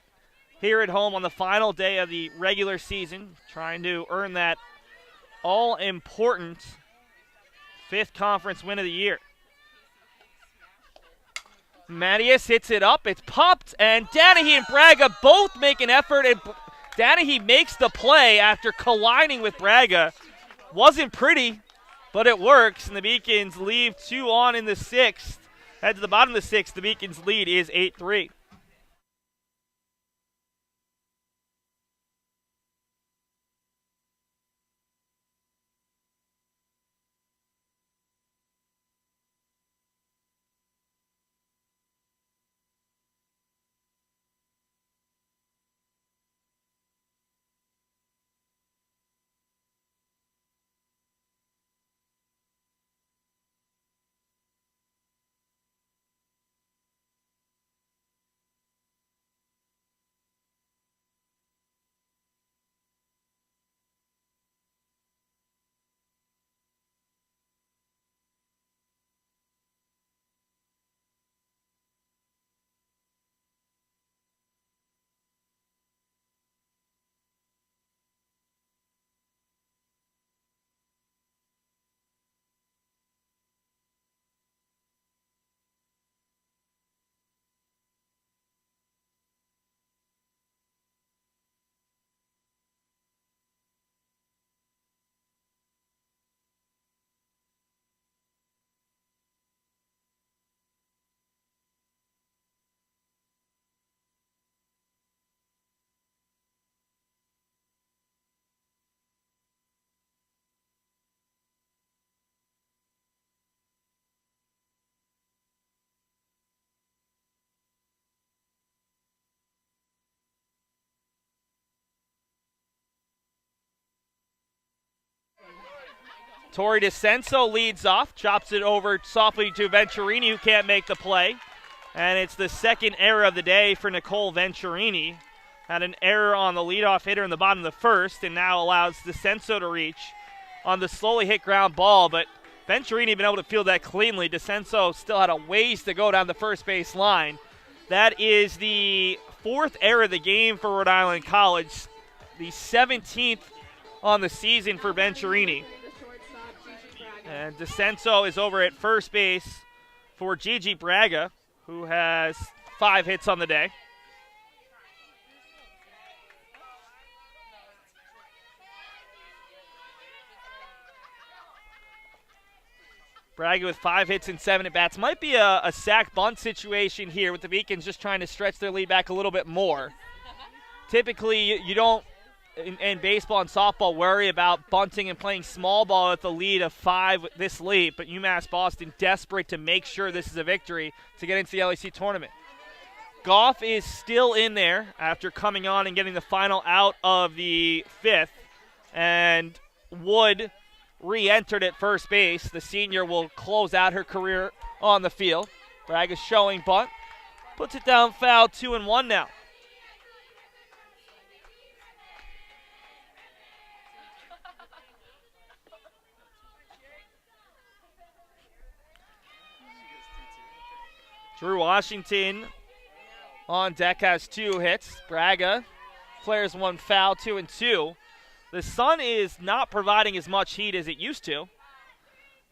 here at home on the final day of the regular season, trying to earn that all-important fifth conference win of the year. Mattias hits it up. It's popped, and Danahy and Braga both make an effort, and Danahy makes the play after colliding with Braga. Wasn't pretty, but it works, and the Beacons leave 2 on in the sixth. Head to the bottom of the sixth. The Beacons' lead is 8-3. Tori DeCenso leads off, chops it over softly to Venturini, who can't make the play. And it's the second error of the day for Nicole Venturini. Had an error on the leadoff hitter in the bottom of the first, and now allows DeCenso to reach on the slowly hit ground ball. But Venturini been able to field that cleanly. DeCenso still had a ways to go down the first base line. That is the fourth error of the game for Rhode Island College, the 17th on the season for Venturini. And DeCenso is over at first base for Gigi Braga, who has 5 hits on the day. Braga with 5 hits and 7 at-bats. Might be a sack bunt situation here with the Beacons just trying to stretch their lead back a little bit more. Typically, you don't, in baseball and softball, worry about bunting and playing small ball at the lead of 5 this late, but UMass Boston desperate to make sure this is a victory to get into the LEC tournament. Goff is still in there after coming on and getting the final out of the 5th, and Wood re-entered at first base. The senior will close out her career on the field. Braga's showing bunt, puts it down foul, 2-1 now. Drew Washington on deck has 2 hits. Braga flares 1 foul, 2-2. The sun is not providing as much heat as it used to.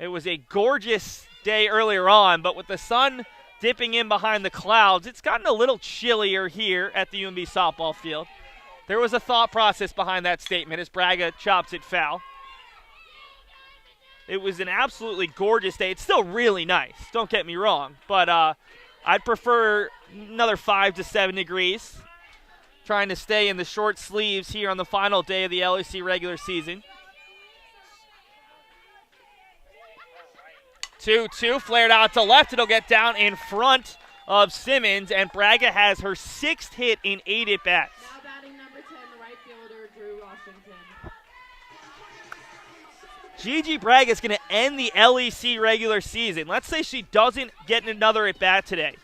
It was a gorgeous day earlier on, but with the sun dipping in behind the clouds, it's gotten a little chillier here at the UMB softball field. There was a thought process behind that statement as Braga chops it foul. It was an absolutely gorgeous day. It's still really nice, don't get me wrong, but I'd prefer another 5 to 7 degrees. trying to stay in the short sleeves here on the final day of the LEC regular season. 2-2, flared out to left. It'll get down in front of Simmons, and Braga has her 6th hit in 8 at-bats. Now batting number 10, the right fielder, Drew Washington. Gigi Braga is going to end the LEC regular season. Let's say she doesn't get another at-bat today.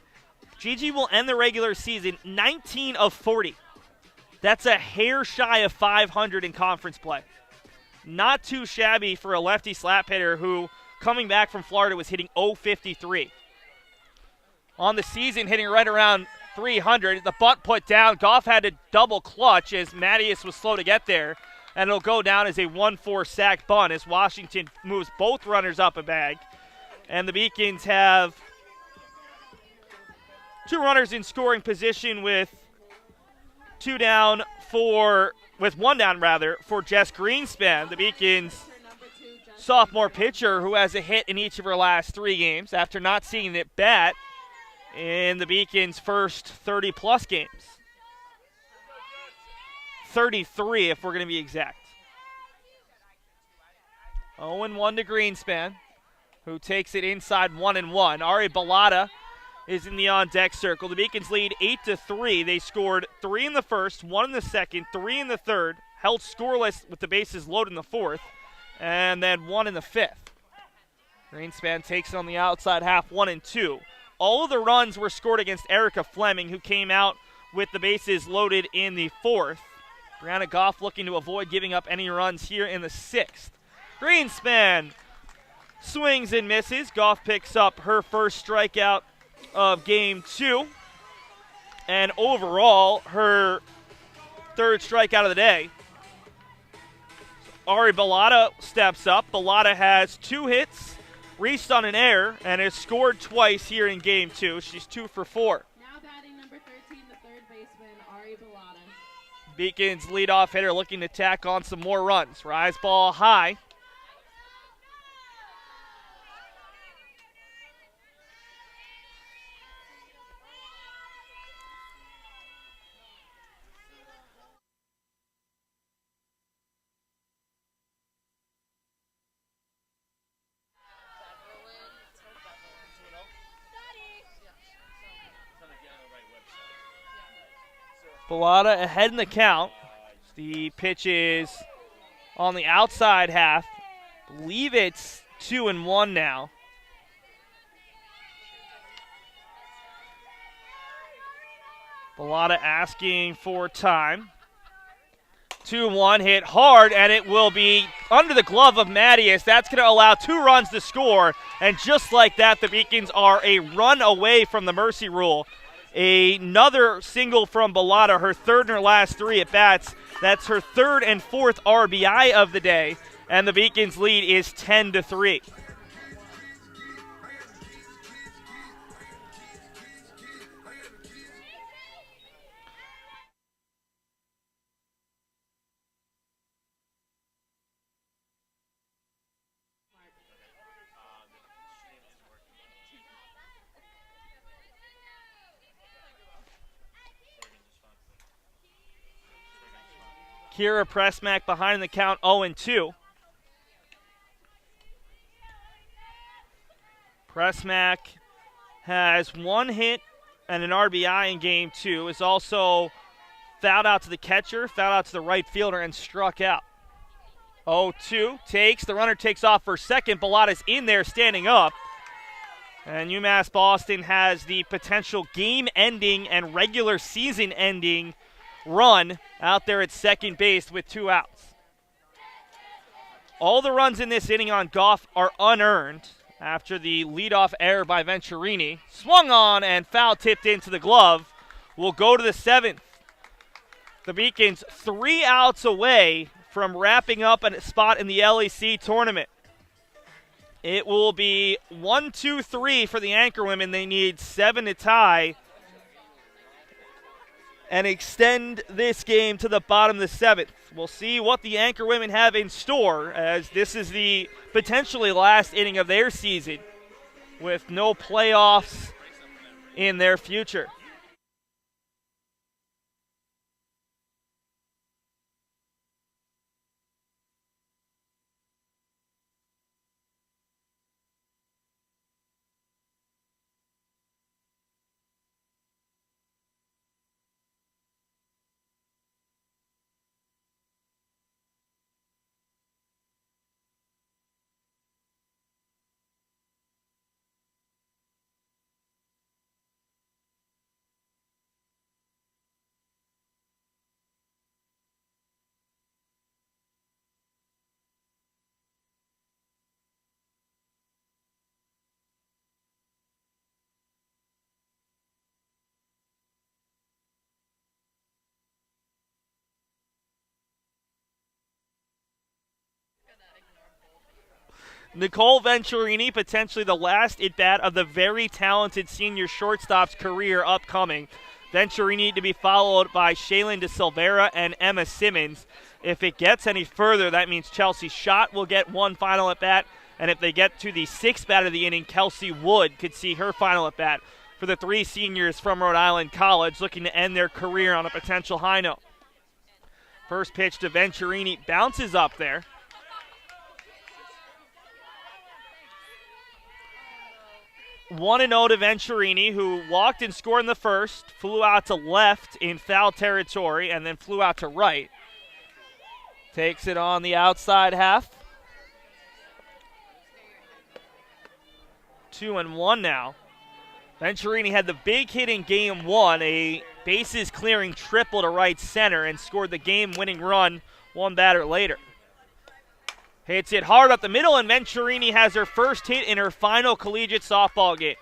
Gigi will end the regular season 19 of 40. That's a hair shy of 500 in conference play. Not too shabby for a lefty slap hitter who, coming back from Florida, was hitting .053. On the season, hitting right around 300. The bunt put down. Goff had to double clutch as Mattias was slow to get there. And it'll go down as a 1-4 sack bunt as Washington moves both runners up a bag. And the Beacons have 2 runners in scoring position with 1 down for Jess Greenspan. The Beacons sophomore pitcher who has a hit in each of her last 3 games after not seeing it bat in the Beacons' first 30-plus games. 33 if we're going to be exact. 0-1 to Greenspan, who takes it inside 1-1. Ari Bilotta is in the on-deck circle. The Beacons lead 8-3. They scored 3 in the first, 1 in the second, 3 in the third, held scoreless with the bases loaded in the fourth, and then 1 in the fifth. Greenspan takes it on the outside half, 1-2. All of the runs were scored against Erica Fleming, who came out with the bases loaded in the fourth. Brianna Goff looking to avoid giving up any runs here in the sixth. Greenspan swings and misses. Goff picks up her first strikeout of game 2. And overall, her 3rd strikeout of the day. Ari Bilotta steps up. Bilotta has 2 hits, reached on an error, and has scored twice here in game 2. She's 2 for 4. Now batting number 13, the third baseman, Ari Bilotta. Beacons leadoff hitter looking to tack on some more runs. Rise ball high. Bilotta ahead in the count. The pitch is on the outside half. Believe it's 2-1 now. Bilotta asking for time. 2-1 hit hard, and it will be under the glove of Mattias. That's going to allow 2 runs to score, and just like that, the Beacons are a run away from the mercy rule. Another single from Bilotta, her 3rd in her last 3 at-bats. That's her 3rd and 4th RBI of the day, and the Beacons' lead is 10-3. Kira Pressmack behind the count, 0-2. Pressmack has 1 hit and an RBI in game 2. Is also fouled out to the catcher, fouled out to the right fielder, and struck out. 0-2 takes. The runner takes off for second. Bilotta's in there standing up. And UMass Boston has the potential game-ending and regular season-ending run out there at second base with 2 outs. All the runs in this inning on Goff are unearned after the leadoff error by Venturini. Swung on and foul tipped into the glove. Will go to the 7th. The Beacons 3 outs away from wrapping up a spot in the LEC tournament. It will be 1-2-3 for the Anchorwomen. They need 7 to tie and extend this game to the bottom of the 7th. We'll see what the Anchorwomen have in store, as this is the potentially last inning of their season with no playoffs in their future. Nicole Venturini, potentially the last at-bat of the very talented senior shortstop's career upcoming. Venturini to be followed by Shaylin De Silveira and Emma Simmons. If it gets any further, that means Chelsea Schott will get one final at-bat, and if they get to the sixth bat of the inning, Kelsey Wood could see her final at-bat for the three seniors from Rhode Island College looking to end their career on a potential high note. First pitch to Venturini, bounces up there. 1-0 to Venturini, who walked and scored in the first, flew out to left in foul territory, and then flew out to right. Takes it on the outside half. 2-1 now. Venturini had the big hit in game one, a bases clearing triple to right center, and scored the game-winning run one batter later. Hits it hard up the middle, and Venturini has her first hit in her final collegiate softball game.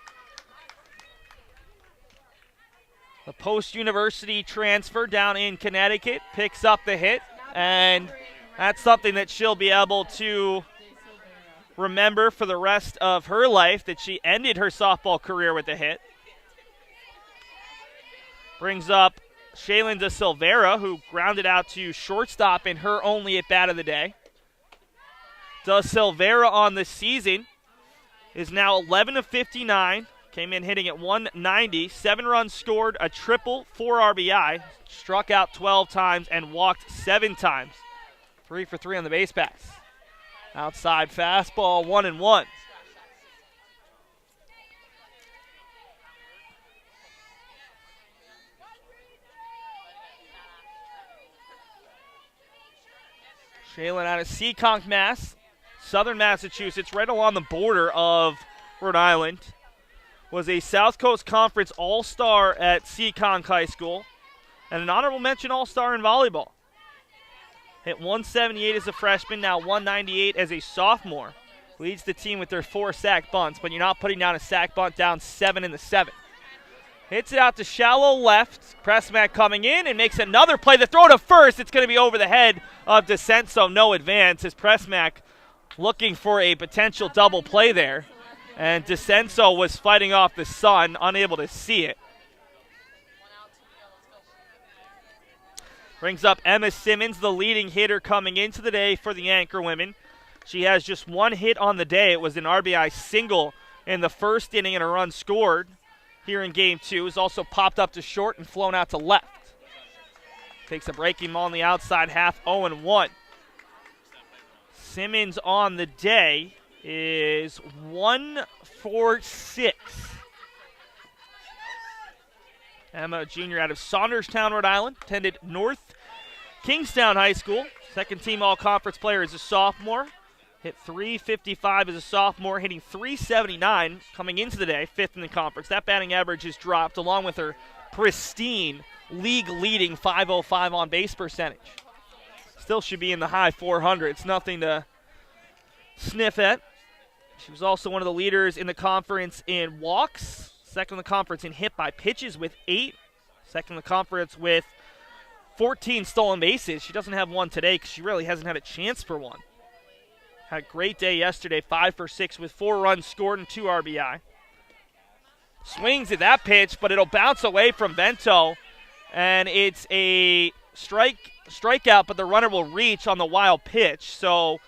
The post-university transfer down in Connecticut picks up the hit, and that's something that she'll be able to remember for the rest of her life, that she ended her softball career with a hit. Brings up Shaylin De Silveira, who grounded out to shortstop in her only at-bat of the day. De Silveira on the season is now 11 of 59. Came in hitting at 190. 7 runs scored, a triple, 4 RBI. Struck out 12 times and walked 7 times. 3 for 3 on the base pass. Outside fastball, 1-1. Shaylin out of Seekonk, Mass. Southern Massachusetts, right along the border of Rhode Island. Was a South Coast Conference All-Star at Seekonk High School. And an honorable mention All-Star in volleyball. Hit 178 as a freshman, now 198 as a sophomore. Leads the team with their 4 sack bunts, but you're not putting down a sack bunt, down 7 in the 7th. Hits it out to shallow left. Pressmack coming in and makes another play. The throw to first, it's going to be over the head of DeCenso. No advance as Pressmack looking for a potential double play there. And DeCenso was fighting off the sun, unable to see it. Brings up Emma Simmons, the leading hitter coming into the day for the Anchorwomen. She has just 1 hit on the day. It was an RBI single in the first inning and a run scored here in game 2. Has also popped up to short and flown out to left. Takes a breaking ball on the outside half, 0-1. Simmons on the day is 1 for 6. Emma, junior out of Saunderstown, Rhode Island, attended North Kingstown High School. Second team all-conference player as a sophomore. Hit .355 as a sophomore, hitting .379 coming into the day, 5th in the conference. That batting average has dropped along with her pristine league-leading .505 on-base percentage. Still should be in the high 400s. Nothing to sniff at. She was also one of the leaders in the conference in walks. Second in the conference in hit by pitches with 8. Second in the conference with 14 stolen bases. She doesn't have one today because she really hasn't had a chance for one. Had a great day yesterday, 5 for 6 with 4 runs scored and 2 RBI. Swings at that pitch, but it'll bounce away from Vento. And it's a strikeout, but the runner will reach on the wild pitch. So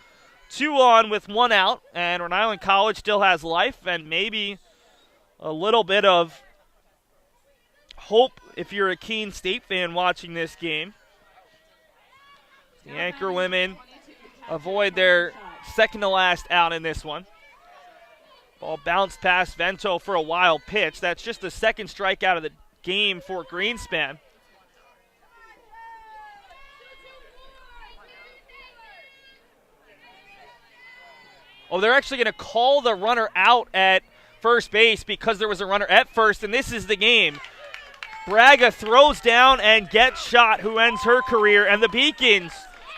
2 on with 1 out, and Rhode Island College still has life and maybe a little bit of hope if you're a Keene State fan watching this game. The Anchorwomen avoid their second to last out in this one. Ball bounced past Vento for a wild pitch. That's just the second strikeout of the game for Greenspan. Oh, they're actually going to call the runner out at first base because there was a runner at first, and this is the game. Braga throws down and gets shot, who ends her career, and the Beacons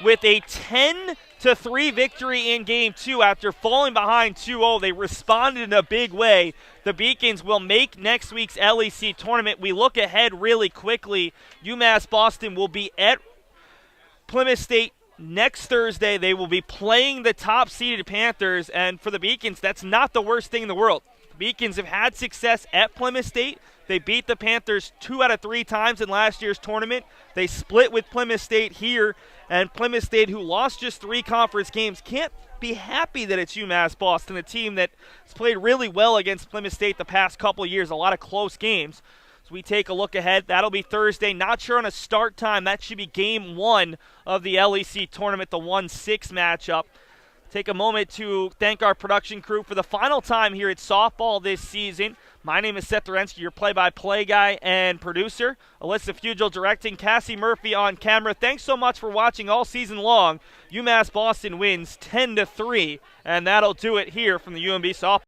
with a 10-3 victory in Game 2 after falling behind 2-0. They responded in a big way. The Beacons will make next week's LEC tournament. We look ahead really quickly. UMass Boston will be at Plymouth State Next Thursday, they will be playing the top-seeded Panthers, and for the Beacons, that's not the worst thing in the world. The Beacons have had success at Plymouth State. They beat the Panthers 2 out of 3 times in last year's tournament. They split with Plymouth State here, and Plymouth State, who lost just 3 conference games, can't be happy that it's UMass Boston, a team that has played really well against Plymouth State the past couple of years, a lot of close games. So we take a look ahead. That'll be Thursday. Not sure on a start time. That should be game 1 of the LEC tournament, the 1-6 matchup. Take a moment to thank our production crew for the final time here at softball this season. My name is Seth Dorensky, your play-by-play guy and producer. Alyssa Fugel directing, Cassie Murphy on camera. Thanks so much for watching all season long. UMass Boston wins 10-3, and that'll do it here from the UMB softball.